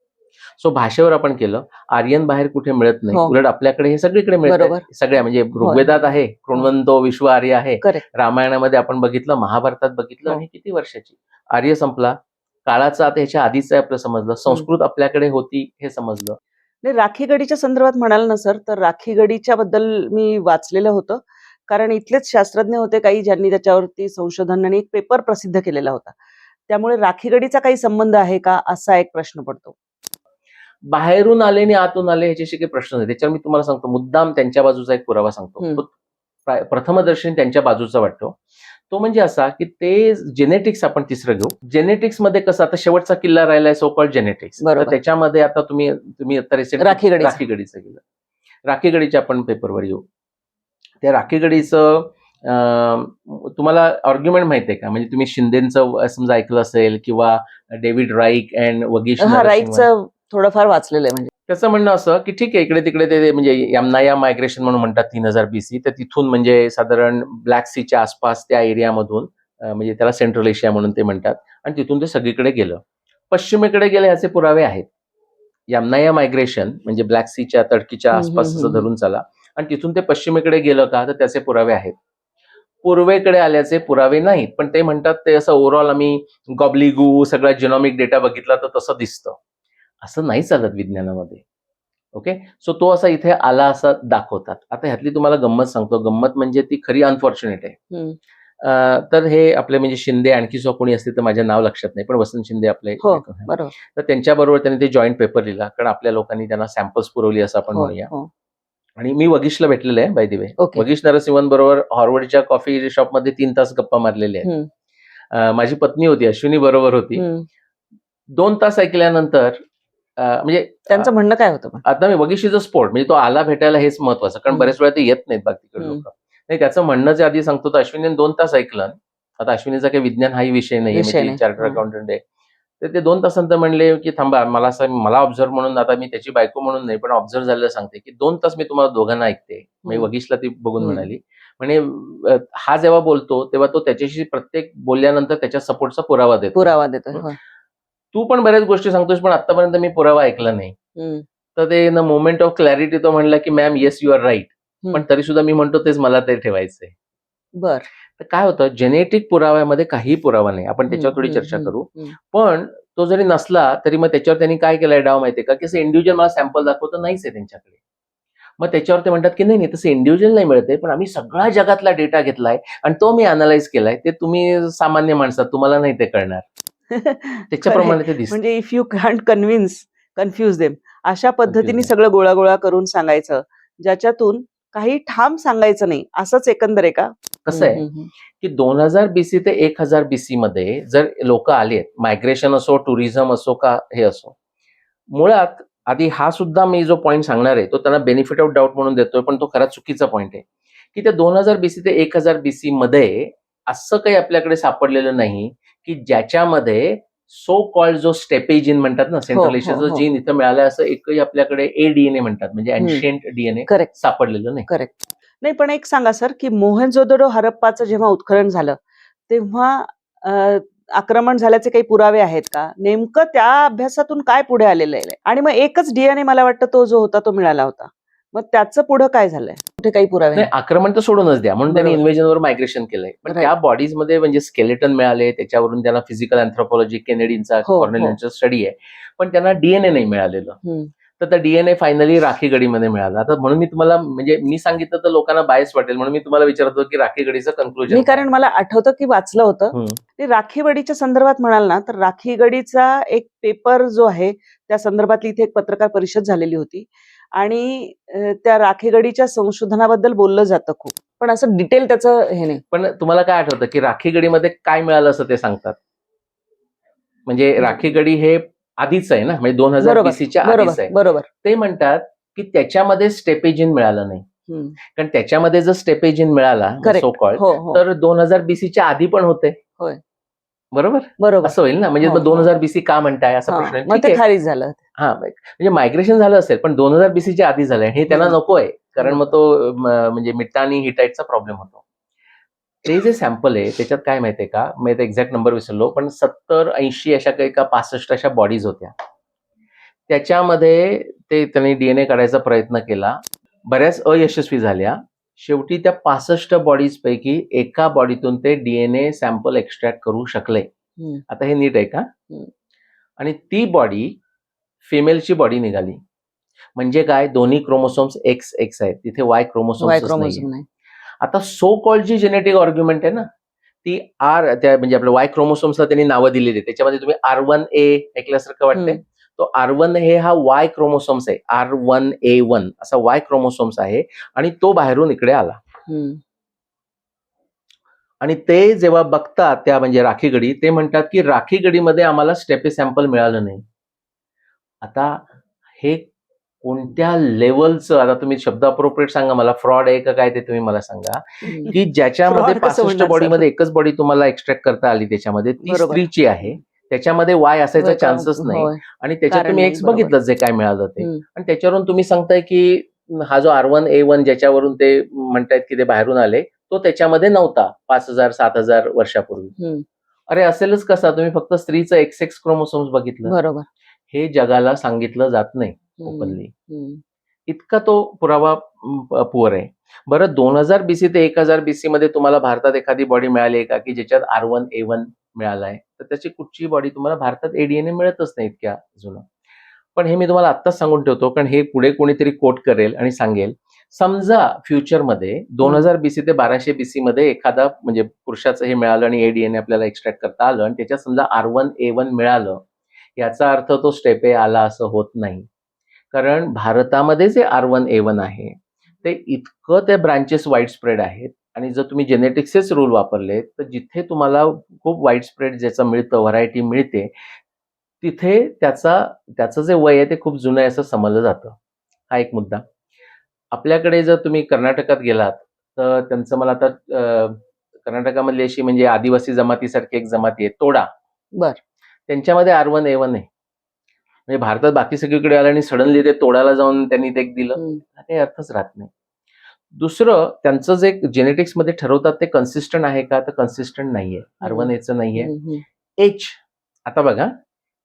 S2: सो भाषेवर आपण केलं. आर्यन बाहेर कुठे मिळत नाही, उलट आपल्याकडे हे सगळीकडे मिळतं. सगळ्या म्हणजे ऋग्वेदात आहे, कृण्वंतो विश्व आर्य आहे, रामायणामध्ये आपण बघितलं, महाभारतात बघितलं, आणि किती वर्षाची आर्य संपला. काळाचं आता ह्याच्या आधीच आहे आपलं समजलं, संस्कृत आपल्याकडे होती हे समजलं.
S1: राखी गडीच्या संदर्भात म्हणाल ना सर, तर राखी गडीच्या बद्दल मी वाचलेलं होतं, कारण इथलेच शास्त्रज्ञ होते काही ज्यांनी त्याच्यावरती संशोधन आणि एक पेपर प्रसिद्ध केलेला होता. त्यामुळे राखी गडीचा काही संबंध आहे का, असा एक प्रश्न पडतो.
S2: बाहेरून आले आणि आतून आले ह्याच्याशी काही प्रश्न नाही. त्याच्यावर मी तुम्हाला सांगतो, मुद्दाम त्यांच्या बाजूचा एक पुरावा सांगतो. तो प्रथमदर्शनी त्यांच्या बाजूचा वाटतो. तो म्हणजे असा की ते जेनेटिक्स, आपण तिसरं घेऊ. जेनेटिक्स मध्ये कसं, आता शेवटचा किल्ला राहिलाय सो कॉल्ड जेनेटिक्स, त्याच्यामध्ये आता तुम्ही आता रिसेंट राखी गडीचं गेलं, राखी गडीच्या आपण पेपरवर येऊ. त्या राखी गडीचं तुम्हाला आर्ग्युमेंट माहिती आहे का, म्हणजे तुम्ही शिंदेचं समजा ऐकलं असेल, किंवा डेव्हिड राईक अँड वगीश
S1: राईकचं थोडंफार वाचलेलं आहे. म्हणजे
S2: त्याचं म्हणणं असं की ठीक आहे, इकडे तिकडे ते म्हणजे यमनाया मायग्रेशन म्हणून म्हणतात 3000 BC, तर तिथून म्हणजे साधारण ब्लॅक सीच्या आसपास त्या एरियामधून, म्हणजे त्याला सेंट्रल एशिया म्हणून ते म्हणतात, आणि तिथून ते सगळीकडे गेलं, पश्चिमेकडे गेलं, याचे पुरावे आहेत. यमनाया मायग्रेशन म्हणजे ब्लॅक सीच्या तडकीच्या आसपासचं धरून चला, आणि तिथून ते पश्चिमेकडे गेलं का, तर त्याचे पुरावे आहेत. पूर्वेकडे आल्याचे पुरावे नाहीत, पण ते म्हणतात ते असं ओव्हरऑल आम्ही गॉब्लिगू सगळा जिनॉमिक डेटा बघितला तर तसं दिसतं. असं नाही चालत विज्ञानामध्ये. ओके, सो तो असा इथे आला असं दाखवतात. आता ह्यातली तुम्हाला गंमत सांगतो, गंमत म्हणजे ती खरी अनफॉर्च्युनेट आहे. तर हे आपले म्हणजे शिंदे, आणखी जो कोणी असते तर माझ्या नाव लक्षात नाही, पण वसंत शिंदे आपले, तर त्यांच्याबरोबर त्यांनी ते जॉईंट पेपर लिहिला, कारण आपल्या लोकांनी त्यांना सॅम्पल्स पुरवली असं आपण म्हणूया. आणि मी वगीशला भेटलेलं आहे, by the way. Vagish Narasimhan बरोबर हार्वर्डच्या कॉफी शॉपमध्ये 3 तास गप्पा मारलेल्या आहेत. माझी पत्नी होती, अश्विनी बरोबर होती. 2 तास ऐकल्यानंतर म्हणजे
S1: त्यांचं म्हणणं काय होतं,
S2: आता मी वगीश इज अ स्पोर्ट, म्हणजे तो आला भेटायला हेच महत्वाचं, कारण बरेच वेळा ते येत नाहीत बाकीकडे लोक. नाही, त्याचं म्हणणं जे आधी सांगतो, तर अश्विनीने 2 तास ऐकलं. आता अश्विनीचा काही विज्ञान हाही विषय नाहीये, म्हणजे चार्टर्ड अकाउंटंट आहे. तर ते 2 तासांतर म्हणले की थांबा, मला ऑब्झर्व्ह म्हणून, आता मी त्याची बायको म्हणून नाही, पण ऑब्झर्व्ह झालेलं सांगते की 2 तास मी तुम्हाला दोघांना ऐकते. मी वगीशला ती बघून म्हणाली, म्हणजे हा जेव्हा बोलतो तेव्हा तो त्याच्याशी प्रत्येक बोलल्यानंतर त्याच्या सपोर्टचा पुरावा देतो. तू पण बऱ्याच गोष्टी सांगतोस पण आतापर्यंत मी पुरावा ऐकला नाही.
S1: हम्म,
S2: तर ते इन मोमेंट ऑफ क्लॅरिटी तो म्हणला की ma'am yes you are right,
S1: hmm.
S2: पण तरी सुद्धा मी म्हणतो तेच मला ते ठेवायचंय.
S1: बर.
S2: तर काय होतं, जेनेटिक पुराव्यामध्ये काहीही पुरावा नाही, आपण त्याच्यावर थोडी चर्चा करू. पण तो जरी नसला तरी मग त्याच्यावर त्यांनी काय केलंय डाव माहितीये का, की असं इंडिव्हिज्युअल मला सॅम्पल दाखवतं नाहीच आहे त्यांच्याकडे. मग त्याच्यावर ते म्हणतात की नाही नाही तसं इंडिव्हिज्युअल नाही मिळते, पण आम्ही सगळा जगातला डेटा घेतलाय आणि तो मी अनालाइज केलाय, ते तुम्ही सामान्य माणसात तुम्हाला नाही ते कळणार. त्याच्याप्रमाणे ते दिसतं.
S1: म्हणजे if you can't confuse them, अशा पद्धतीने
S2: नाही.
S1: सगळं गोळा करून सांगायचं, ज्याच्यातून काही ठाम सांगायचं नाही, असंच एकंदर आहे का?
S2: कसं आहे की 2000 BC ते 1000 BC मध्ये जर लोक आलेत, मायग्रेशन असो, टुरिझम असो का हे असो, मुळात आधी हा सुद्धा मी जो पॉईंट सांगणार आहे तो त्यांना बेनिफिट ऑफ डाऊट म्हणून देतोय, पण तो खरा चुकीचा पॉईंट आहे की त्या 2000 BC ते 1000 BC मध्ये असं काही आपल्याकडे सापडलेलं नाही की ज्याच्यामध्ये सो कॉल्ड जो स्टेपे जीन म्हणतात ना, सेंट्रल एशियाचं जीन इथं मिळालं असं एकही आपल्याकडे ADNA म्हणतात म्हणजे एन्शियंट DNA
S1: करेक्ट
S2: सापडलेलं नाही.
S1: करेक्ट. नाही, पण एक सांगा सर, की मोहेंजोदडो हरप्पाचं जेव्हा उत्खनन झालं तेव्हा आक्रमण झाल्याचे काही पुरावे आहेत का? नेमकं त्या अभ्यासातून काय पुढे आलेलं आहे? आणि मग एकच DNA मला वाटतं तो जो होता तो मिळाला होता, मग त्याचं पुढे काय झालंय? कुठे काही पुरावे
S2: नाही, आक्रमण तर सोडूनच द्या, म्हणून त्यांनी
S1: बरोबर.
S2: इन्व्हेजनवर मायग्रेशन केलंय, पण
S1: Right.
S2: त्या बॉडीज मध्ये म्हणजे स्केलेटन मिळाले, त्याच्यावरून त्यांना फिजिकल अँथ्रोपॉलॉजी, केनेडींचा
S1: हो,
S2: कॉर्नेलियनचा स्टडी आहे, पण त्यांना DNA नाही मिळालेलं. तर त्या DNA फायनली राखी गडीमध्ये मिळाला. आता म्हणून मी तुम्हाला म्हणजे मी सांगितलं तर लोकांना बायस वाटेल, म्हणून मी तुम्हाला विचारतो की राखी गडीचं
S1: मी
S2: कन्क्लुजन.
S1: कारण मला आठवतं की वाचलं होतं ते राखीगडीच्या संदर्भात म्हणाल ना, तर राखीगडीचा एक पेपर जो आहे त्या संदर्भातली इथे एक पत्रकार परिषद झालेली होती आणि त्या राखीगडीच्या संशोधनाबद्दल बोललं जातं खूप, पण असं डिटेल त्याचं हे नाही.
S2: पण तुम्हाला काय आठवतं की राखी गडीमध्ये काय मिळालं असं ते सांगतात? म्हणजे राखी गडी हे आधीच आहे ना, म्हणजे 2000
S1: बरोबर
S2: BCच्या आधीच
S1: बरोबर
S2: आहे.
S1: बरोबर.
S2: ते म्हणतात की त्याच्यामध्ये स्टेपेजिन मिळालं नाही, कारण त्याच्यामध्ये जर स्टेपेजिन मिळाला
S1: Correct.
S2: सो कॉल्ड
S1: हो हो
S2: तर 2000 BCच्या आधी पण होते.
S1: होय
S2: बरोबर
S1: बरोबर.
S2: असं होईल ना, म्हणजे
S1: हो,
S2: मग 2000 BC का म्हणताय असा
S1: हा,
S2: प्रश्न आहे.
S1: मग
S2: ठीक
S1: ते
S2: आहे,
S1: खारीज झालं.
S2: हा म्हणजे मायग्रेशन झालं असेल पण 2000 BCच्या आधी झालंय हे त्यांना नको आहे, कारण मग तो म्हणजे मिट्टा आणि हिटाईटचा प्रॉब्लेम होतो. ते जे सॅम्पल आहे त्याच्यात काय माहितीये का, मी एक्झॅक्ट नंबर विसरलो, पण 70-80 अशा काही का 65 अशा बॉडीज होत्या. त्याच्यामध्ये ते त्यांनी DNA काढायचा प्रयत्न केला, बऱ्याच अयशस्वी झाल्या. शेवटी त्या 65 बॉडीज पैकी एका बॉडीतून ते DNA सॅम्पल एक्स्ट्रॅक्ट करू शकले. आता हे नीट आहे का? आणि ती बॉडी फिमेलची बॉडी निघाली. म्हणजे काय, दोन्ही क्रोमोसोम्स XX आहेत, तिथे Y क्रोमोसोम्स नाही. आता सो कॉल्ड जी जेनेटिक आर्ग्युमेंट आहे ना, ती त्या म्हणजे आपल्या Y क्रोमोसोम्सला त्यांनी नावं दिलेली, त्याच्यामध्ये तुम्ही R1A ऐकल्यासारखं वाटतंय. तो R1 हे हा Y क्रोमोसोम्स आहे, R1A1 असा Y क्रोमोसोम्स आहे आणि तो बाहेरून इकडे आला. आणि ते जेव्हा बघतात त्या म्हणजे राखीगडी, ते म्हणतात की राखीगडीमध्ये आम्हाला स्टेपे सॅम्पल मिळालं नाही. आता हे कोणत्या लेवलचं, आता तुम्ही शब्द अप्रोप्रिएट सांगा मला, फ्रॉड आहे का काय ते तुम्ही मला सांगा, की ज्याच्यामध्ये 65 बॉडीमध्ये एकच बॉडी तुम्हाला एक्स्ट्रॅक्ट करता आली, त्याच्यामध्ये ती स्त्रीची आहे, त्याच्यामध्ये Y असायचा चान्सच नाही आणि त्याच्यात तुम्ही X बघितलं जे काय मिळालं ते, आणि त्याच्यावरून तुम्ही सांगताय की हा जो R1A1 ज्याच्यावरून ते म्हणतायत की ते बाहेरून आले तो त्याच्यामध्ये नव्हता 5000-7000 वर्षापूर्वी. अरे असेलच कसा, तुम्ही फक्त स्त्रीचं XX क्रोमोसोम्स बघितलं.
S1: बरोबर.
S2: हे जगाला सांगितलं जात नाही ओपनली, इतका तो पुरावा पुअर आहे. बरं 2000 BC ते 1000 BC मध्ये तुम्हाला भारतात एखादी बॉडी मिळाली का की ज्याच्यात R1A1 मिळालाय? तर त्याची कुठची बॉडी तुम्हाला भारतात ADNA मिळतच नाही इतक्या जुनं. पण हे मी तुम्हाला आत्ताच सांगून ठेवतो, कारण हे पुढे कोणीतरी कोट करेल आणि सांगेल, समजा फ्युचरमध्ये 2000 BC ते 1200 BC मध्ये एखादा म्हणजे पुरुषाचं हे मिळालं आणि ADNA आपल्याला एक्स्ट्रॅक्ट करता आलं आणि त्याच्यात समजा R1A1 मिळालं, याचा अर्थ तो स्टेपे आला असं होत नाही. कारण भारतामध्ये जे R1A1 आहे ते इतकं त्या ब्रांचेस वाईड स्प्रेड आहेत, आणि जर तुम्ही जेनेटिक्सचेच रूल वापरले तर जिथे तुम्हाला खूप वाईड स्प्रेड ज्याचं मिळतं, व्हरायटी मिळते, तिथे त्याचं जे वय आहे ते खूप जुनं आहे असं समजलं जातं. हा एक मुद्दा. आपल्याकडे जर तुम्ही कर्नाटकात गेलात तर त्यांचं मला आता कर्नाटकामधली अशी म्हणजे आदिवासी जमातीसारखी एक जमाती आहे तोडा, त्यांच्यामध्ये R1A1 आहे. म्हणजे भारतात बाकी सगळीकडे आलं आणि सडनली ते तोडाला जाऊन त्यांनी ते दिलं, काही अर्थच राहत नाही. दुसरं, त्यांचं जे जेनेटिक्स मध्ये ठरवतात ते कन्सिस्टंट आहे का, तर कन्सिस्टंट नाहीये. R1A चं नाहीये. H आता बघा,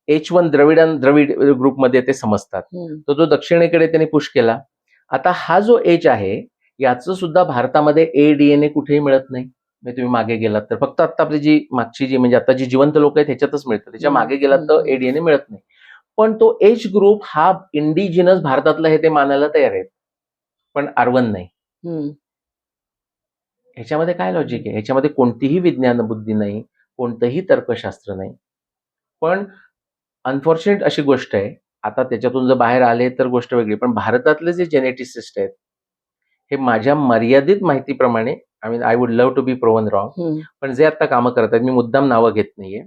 S2: H1 द्रविड ग्रुपमध्ये ते समजतात. तो जो दक्षिणेकडे त्यांनी पुश केला. आता हा जो एच आहे याचं सुद्धा भारतामध्ये ADNA कुठेही मिळत नाही. म्हणजे तुम्ही मागे गेलात तर फक्त आता आपली जी मागची जी म्हणजे आता जी जिवंत लोक आहेत ह्याच्यातच मिळतं. त्याच्या मागे गेलात तर ADNA मिळत नाही. पण तो एच ग्रुप हा इंडिजिनस भारतातला हे ते मानायला तयार आहेत, पण R1 नाही. ह्याच्यामध्ये काय लॉजिक आहे? ह्याच्यामध्ये कोणतीही विज्ञान बुद्धी नाही, कोणतंही तर्कशास्त्र नाही. पण अनफॉर्च्युनेट अशी गोष्ट आहे, आता त्याच्यातून जर बाहेर आले तर गोष्ट वेगळी. पण भारतातले जे जेनेटिसिस्ट आहेत हे माझ्या मर्यादित माहितीप्रमाणे I would love to be proven wrong, पण जे आता कामं करत आहेत, मी मुद्दाम नावं घेत नाहीये,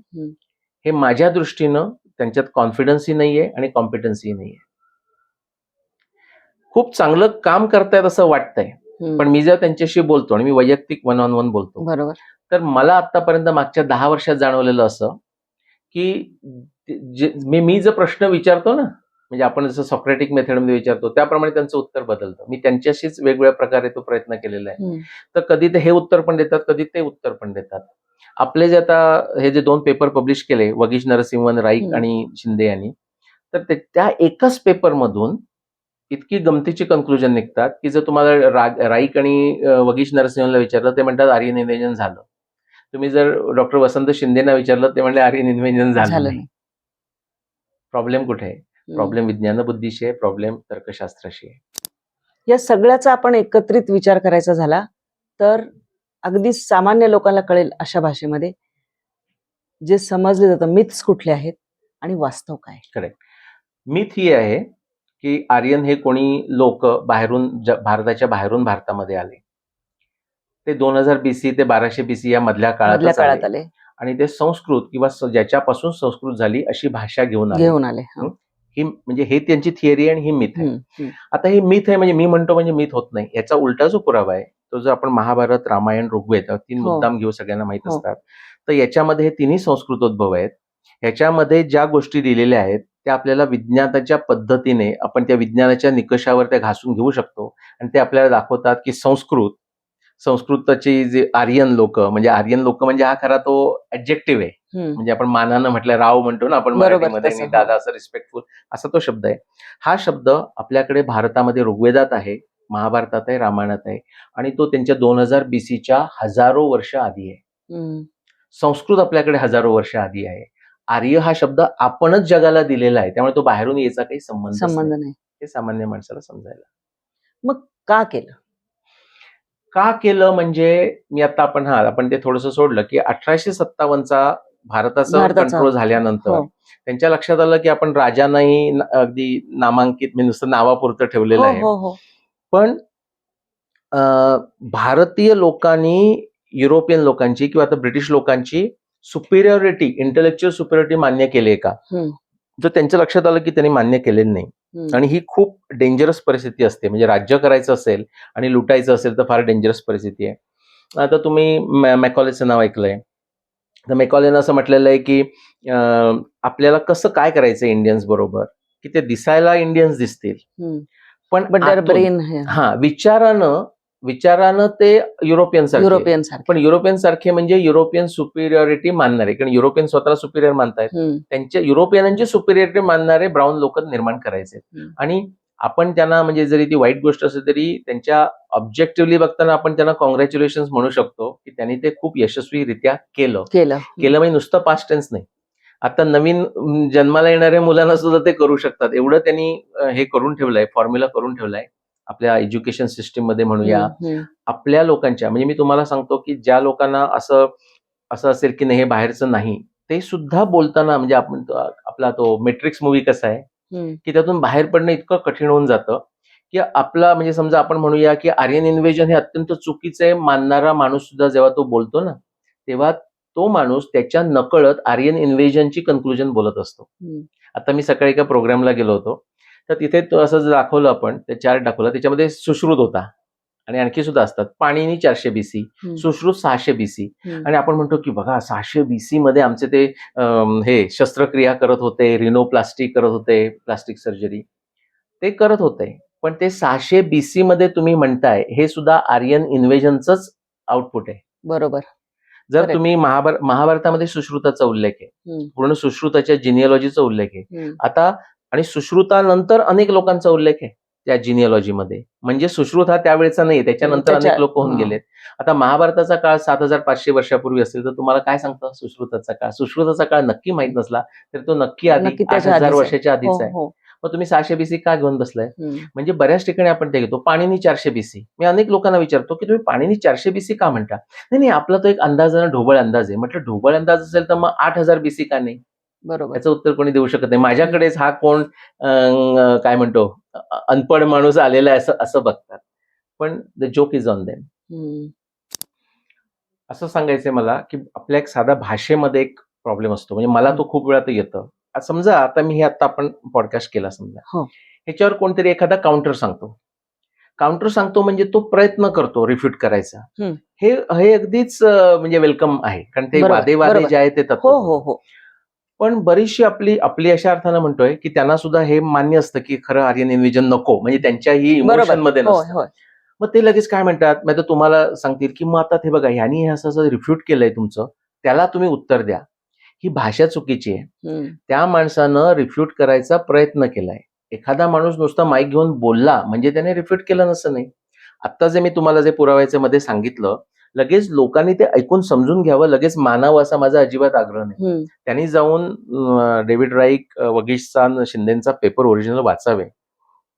S2: हे माझ्या दृष्टीनं त्यांच्यात कॉन्फिडन्सही नाहीये आणि कॉम्पिटन्सही नाहीये. खूप चांगलं काम करतायत असं वाटतंय, पण मी जेव्हा त्यांच्याशी बोलतो आणि मी वैयक्तिक 1 on 1 बोलतो,
S1: बरोबर,
S2: तर मला आतापर्यंत मागच्या 10 वर्षात जाणवलेलं असं की मी जर प्रश्न विचारतो ना, म्हणजे आपण जसं सॉक्रेटिक मेथडमध्ये विचारतो त्याप्रमाणे त्यांचं उत्तर बदलतं. मी त्यांच्याशीच वेगवेगळ्या प्रकारे तो प्रयत्न केलेला आहे. तर कधी ते हे उत्तर पण देतात, कधी ते उत्तर पण देतात. आपले जे आता हे जे 2 पेपर पब्लिश केले, वगीश नरसिंहन राईक आणि शिंदे यांनी, तर त्या एकाच पेपरमधून इतकी गमतीची कन्क्लुजन निघतात की जर तुम्हाला राईक आणि वगीश नरसिंहनला विचारलं ते म्हणतात आर्यन इन्व्हेजन झालं. तुम्ही जर डॉक्टर वसंत शिंदेना विचारलं ते म्हणले आर्यन इन्व्हेजन झालं नाही. प्रॉब्लेम कुठे आहे? प्रॉब्लेम विज्ञान बुद्धीशी आहे, प्रॉब्लेम तर्कशास्त्राशी आहे.
S1: या सगळ्याचा आपण एकत्रित विचार करायचा झाला तर अगदी सामान्य लोकांना कळेल अशा भाषेमध्ये जे समजले जातं मिथ्स कुठले आहेत आणि वास्तव काय.
S2: करेक्ट. मिथ ही आहे की आर्यन हे कोणी लोक बाहेरून भारताच्या बाहेरून भारतामध्ये आले. ते 2000 BC ते 1200 BC या मधल्या काळात आले आणि ते संस्कृत किंवा ज्याच्यापासून संस्कृत झाली अशी भाषा घेऊन आले. ही म्हणजे हे त्यांची थिअरी आणि ही मिथ आहे. आता ही मिथ आहे म्हणजे मी म्हणतो म्हणजे मिथ होत नाही. याचा उलटा जो पुरावा आहे तो जर आपण महाभारत, रामायण, ऋग्वेद 3 मुद्दाम घेऊ, सगळ्यांना माहित असतात, तर याच्यामध्ये हे तिन्ही संस्कृतोद्भव आहेत. ह्याच्यामध्ये ज्या गोष्टी दिलेल्या आहेत त्या आपल्याला विज्ञानाच्या पद्धतीने आपण त्या विज्ञानाच्या निकषावर त्या घासून घेऊ शकतो आणि ते आपल्याला दाखवतात की संस्कृताची जे आर्यन लोक म्हणजे हा खरा तो ऍडजेक्टिव्ह आहे. म्हणजे आपण मानानं म्हटलं राव म्हणतो ना आपण मराठीमध्ये, दादा असं रिस्पेक्टफुल असा तो शब्द आहे. हा शब्द आपल्याकडे भारतामध्ये ऋग्वेदात आहे, महाभारतात आहे, रामायणात आहे आणि तो त्यांच्या 2000 BCच्या हजारो वर्ष आधी आहे. संस्कृत आपल्याकडे हजारो वर्ष आधी आहे. आर्य हा शब्द आपणच जगाला दिलेला आहे, त्यामुळे तो बाहेरून यायचा काही संबंध नाही. हे सामान्य माणसाला समजायला.
S1: मग का
S2: केलं म्हणजे मी आता आपण ते थोडंसं सोडलं की 1857चा भारताचा कंट्रोल झाल्यानंतर त्यांच्या लक्षात आलं की आपण राजांनाही अगदी नामांकित म्हणजे नुसतं नावापुरतं ठेवलेलं आहे. पण भारतीय लोकांनी युरोपियन लोकांची किंवा आता ब्रिटिश लोकांची सुपिरियरिटी, इंटेलेक्च्युअल सुपिरियरिटी मान्य केली आहे का? जर त्यांच्या लक्षात आलं की त्यांनी मान्य केलेलं नाही आणि ही खूप डेंजरस परिस्थिती असते. म्हणजे राज्य करायचं असेल आणि लुटायचं असेल तर फार डेंजरस परिस्थिती आहे. आता तुम्ही मॅकॉलेचं नाव ऐकलंय. तर मॅकॉलेनं असं म्हटलेलं आहे की आपल्याला कसं काय करायचं इंडियन्स बरोबर की ते दिसायला इंडियन्स दिसतील पण विचारानं ते युरोपियन सारखे, पण युरोपियन सारखे म्हणजे युरोपियन सुपिरियरिटी मानणारे, कारण युरोपियन स्वतःला सुपिरियर मानतायत, त्यांच्या युरोपियनांची सुपिरियरिटी मानणारे ब्राऊन लोक निर्माण करायचे. आणि आपण त्यांना म्हणजे जरी ती वाईट गोष्ट असेल तरी त्यांच्या ऑब्जेक्टिव्हली बघताना आपण त्यांना कॉंग्रॅच्युलेशन म्हणू शकतो की त्यांनी ते खूप यशस्वीरित्या केलं म्हणजे नुसतं पास्ट टेन्स नाही. आता नवीन जन्माला येणाऱ्या मुलांना सुद्धा ते करू शकतात, एवढं त्यांनी हे करून ठेवलंय, फॉर्म्युला करून ठेवलाय आपल्या एज्युकेशन सिस्टीम मध्ये म्हणूया. आपल्या लोकांच्या म्हणजे मी तुम्हाला सांगतो की ज्या लोकांना असं असेल की नाही हे बाहेरचं नाही, ते सुद्धा बोलताना म्हणजे आपण आपला तो मॅट्रिक्स मूव्ही कसा आहे की त्यातून बाहेर पडणं इतकं कठीण होऊन जातं की आपला म्हणजे समजा आपण म्हणूया की आर्यन इन्व्हेजन हे अत्यंत चुकीचं आहे मानणारा माणूस सुद्धा जेव्हा तो बोलतो ना तेव्हा तो माणूस त्याच्या नकळत आर्यन इन्व्हेजनची कन्क्लुजन बोलत असतो. आता मी सकाळी एका प्रोग्रामला गेलो होतो तर तिथे असं दाखवलं, आपण ते चार्ट दाखवला, त्याच्यामध्ये सुश्रुत होता आणि आणखी सुद्धा असतात. पाणिनी 400 BC, सुश्रुत 600 BC आणि आपण म्हणतो की बघा 600 BC मध्ये आमचे ते हे शस्त्रक्रिया करत होते, रिनोप्लास्टी करत होते, प्लास्टिक सर्जरी ते करत होते, पण ते 600 BC मध्ये तुम्ही म्हणताय हे सुद्धा आर्यन इन्व्हेजनचंच आउटपुट आहे. बरोबर. जर
S1: Correct.
S2: तुम्ही महाभारतामध्ये सुश्रुताचा उल्लेख आहे,
S1: हम्म,
S2: पूर्ण सुश्रुताच्या जिनिओलॉजीचा उल्लेख आहे
S1: हम्म.
S2: आता, आणि सुश्रुतानंतर अनेक लोकांचा उल्लेख आहे त्या जिनिओलॉजीमध्ये. म्हणजे सुश्रुत हा त्यावेळेचा नाही, त्याच्यानंतर
S1: त्याच्या-
S2: अनेक लोक होऊन
S1: हा.
S2: गेलेत. आता महाभारताचा काळ 7500 वर्षापूर्वी असेल तर तुम्हाला काय सांगतं सुश्रुताचा काळ? सुश्रुताचा काळ नक्की माहित नसला तर तो नक्की आधी
S1: नक्की
S2: 8000
S1: त्याच्या आधीच आहे.
S2: वर्षाच्या आधीच
S1: हो,
S2: आहे.
S1: हो.
S2: मग तुम्ही 600 BC का घेऊन बसलाय?
S1: हम्म,
S2: म्हणजे बऱ्याच ठिकाणी आपण ते घेतो. पाणिनी 400 BC. मी अनेक लोकांना विचारतो की तुम्ही पाणिनी 400 BC का म्हणता? नाही, आपला तो एक अंदाज आहे ना, ढोबळ अंदाज आहे. म्हटलं ढोबळ अंदाज असेल तर मग 8000 BC का नाही?
S1: बरोबर.
S2: याचं उत्तर कोणी देऊ शकत नाही. माझ्याकडेच हा कोण काय म्हणतो अनपढ माणूस आलेला आहे असं बघतात. पण the joke is on them.
S1: हम्म,
S2: असं सांगायचंय मला की आपल्या एक साधा भाषेमध्ये एक प्रॉब्लेम असतो. म्हणजे मला तो खूप वेळा तर येतं. समजा आता मी हे आता आपण पॉडकास्ट केला समजा,
S1: हो.
S2: ह्याच्यावर कोणतरी एखादा काउंटर सांगतो म्हणजे तो प्रयत्न करतो रिफ्यूट करायचा.
S1: हम्म.
S2: हे अगदीच म्हणजे वेलकम आहे, कारण ते
S1: बरोबर,
S2: वादे
S1: बरोबर.
S2: जे आहे ते तत्व.
S1: हो, हो, हो.
S2: पण बरीचशी आपली अशा अर्थानं म्हणतोय की त्यांना सुद्धा हे मान्य असतं की खरं आर्यन इन्व्हिजन नको, म्हणजे त्यांच्याही
S1: बरोबर.
S2: इमोशन मध्ये
S1: होय,
S2: नसतं.
S1: होय.
S2: मग ते लगेच काय म्हणतात, मग तुम्हाला सांगतील की मग आता हे बघा ह्यानी हे असं रिफ्यूट केलंय तुमचं, त्याला तुम्ही उत्तर द्या. ही भाषा चुकीची आहे.
S1: हम्म,
S2: त्या माणसानं रिफ्यूट करायचा प्रयत्न केलाय. एखादा माणूस नुसता माईक घेऊन बोलला म्हणजे त्याने रिफ्यूट केलं नसं नाही. आता जे मी तुम्हाला जे पुराव्याच्या मध्ये सांगितलं, लगेच लोकांनी ते ऐकून समजून घ्यावं, लगेच मानावं असा माझा अजिबात आग्रह नाही.
S1: हम्म.
S2: त्यांनी जाऊन डेव्हिड राईक, वगीशचा, शिंदेचा पेपर ओरिजिनल वाचावे,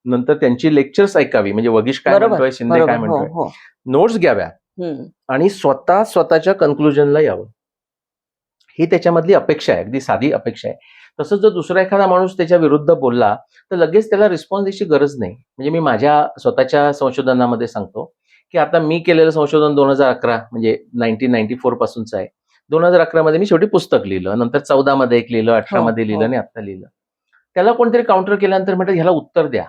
S2: नंतर त्यांची लेक्चर्स ऐकावी, म्हणजे वगीश काय
S1: बरोबर,
S2: म्हणतोय, शिंदे
S1: बरोबर.
S2: काय
S1: हो,
S2: म्हणतोय,
S1: हो.
S2: नोट्स घ्याव्या
S1: हम्म,
S2: आणि स्वतःच्या कन्क्लुजनला यावं. ही त्याच्यामधली अपेक्षा आहे, अगदी साधी अपेक्षा आहे. तसंच जर दुसरा एखादा माणूस त्याच्या विरुद्ध बोलला तर लगेच त्याला रिस्पॉन्स द्यायची गरज नाही. म्हणजे मी माझ्या स्वतःच्या संशोधनामध्ये सांगतो की आता मी केलेलं संशोधन 2011 म्हणजे 1994 पासूनचं आहे. 2011 मध्ये मी शेवटी पुस्तक लिहिलं, नंतर 14 मध्ये एक लिहिलं, 18 मध्ये
S1: हो,
S2: लिहिलं
S1: हो.
S2: आणि आता लिहिलं. त्याला कोणतरी काउंटर केल्यानंतर म्हटलं ह्याला उत्तर द्या.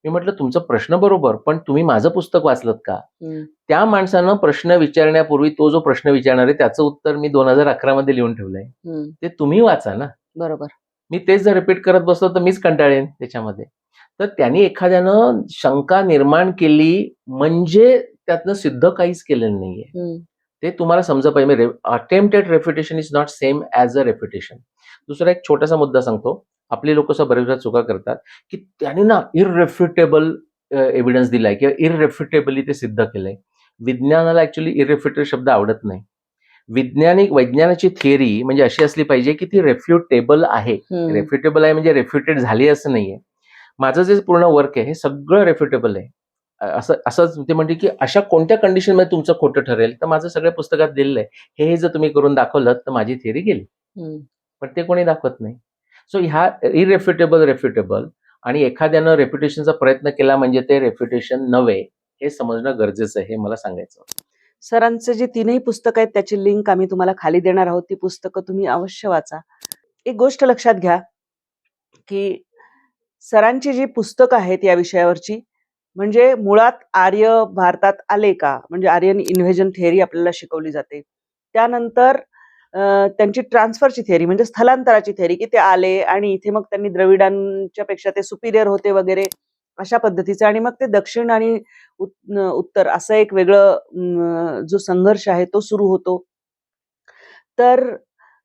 S2: मी म्हटलं तुमचा प्रश्न बरोबर, पण तुम्ही माझं पुस्तक वाचलत का?
S1: हम्म,
S2: त्या माणसानं प्रश्न विचारण्यापूर्वी तो जो प्रश्न विचारणार आहे त्याचं उत्तर मी 2011 मध्ये लिहून ठेवलंय.
S1: हम्म.
S2: ते तुम्ही वाचा ना.
S1: बरोबर.
S2: मी तेच जर रिपीट करत बसलो तर मीच कंटाळेन त्याच्यामध्ये. तर त्यांनी एखाद्यानं शंका निर्माण केली म्हणजे त्यातनं सिद्ध काहीच केलेलं नाहीये.
S1: हम्म,
S2: ते तुम्हाला समजा पाहिजे. Attempted refutation is not same as a refutation. दुसरा एक छोटासा मुद्दा सांगतो. आपली लोक बरेच वेळा चुका करतात की त्यांनी ना इररेफ्युटेबल एव्हिडन्स दिलाय किंवा इररेफ्युटेबली ते सिद्ध केलंय. विज्ञानाला ऍक्च्युली इररेफ्युटेड शब्द आवडत नाही. वैज्ञानाची थिअरी म्हणजे अशी असली पाहिजे की ती रेफ्युटेबल आहे.
S1: हम्म.
S2: रेफ्युटेबल आहे म्हणजे रेफ्युटेड झाली असं नाहीये. माझं जे पूर्ण वर्क आहे हे सगळं रेफ्युटेबल आहे. असंच ते म्हणते की अशा कोणत्या कंडिशनमध्ये तुमचं खोटं ठरेल, तर माझं सगळ्या पुस्तकात दिलेलं आहे. हे जर तुम्ही करून दाखवलं तर माझी थिअरी गेली.
S1: हम्म.
S2: पण ते कोणी दाखवत नाही. सो ह्या रेफ्युटेबल आणि एखाद्यानं रेप्युटेशनचा प्रयत्न केला म्हणजे ते रेप्युटेशन नव्हे, हे समजणं गरजेचं आहे, हे मला सांगायचं होतं.
S1: सरांचे जे तीनही पुस्तकं आहेत त्याची लिंक आम्ही तुम्हाला खाली देणार आहोत. ती पुस्तकं तुम्ही अवश्य वाचा. एक गोष्ट लक्षात घ्या की सरांची जी पुस्तकं आहेत या विषयावरची, म्हणजे मुळात आर्य भारतात आले का, म्हणजे आर्यन इन्व्हेजन थिअरी आपल्याला शिकवली जाते. त्यानंतर त्यांची ट्रान्सफरची थिअरी म्हणजे स्थलांतराची थिअरी की ते आले आणि इथे मग त्यांनी द्रविडांच्या पेक्षा ते सुपिरियर होते वगैरे अशा पद्धतीचं, आणि मग ते दक्षिण आणि उत्तर असं एक वेगळं जो संघर्ष आहे तो सुरू होतो. तर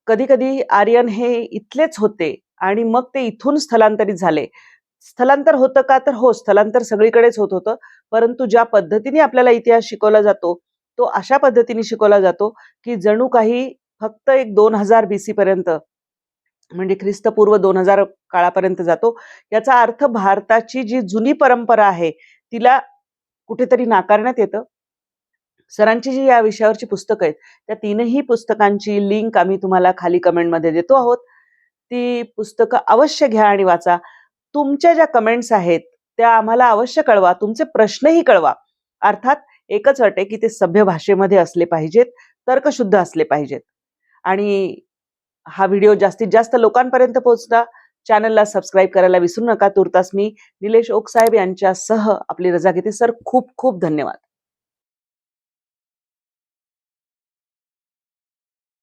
S1: कधी कधी आर्यन हे इथलेच होते आणि मग ते इथून स्थलांतरित झाले. स्थलांतर होतं का, तर हो, स्थलांतर सगळीकडेच होत होतं, परंतु ज्या पद्धतीने आपल्याला इतिहास शिकवला जातो तो अशा पद्धतीने शिकवला जातो की जणू काही फक्त एक 2000 BC पर्यंत, म्हणजे ख्रिस्तपूर्व 2000 काळापर्यंत जातो. याचा अर्थ भारताची जी जुनी परंपरा आहे तिला कुठेतरी नाकारण्यात येतं. सरांची जी या विषयावरची पुस्तकं आहेत त्या तीनही पुस्तकांची लिंक आम्ही तुम्हाला खाली कमेंटमध्ये देतो आहोत. ती पुस्तकं अवश्य घ्या आणि वाचा. तुमच्या ज्या कमेंट्स आहेत त्या आम्हाला अवश्य कळवा, तुमचे प्रश्नही कळवा. अर्थात एकच अट आहे की ते सभ्य भाषेमध्ये असले पाहिजेत, तर्कशुद्ध असले पाहिजेत. आणि हा व्हिडिओ जास्तीत जास्त लोकांपर्यंत पोहोचता. चॅनलला सबस्क्राईब करायला विसरू नका. तुर्तास मी निलेश ओक साहेब यांच्यासह आपली रजा घेते. सर, खूप खूप धन्यवाद.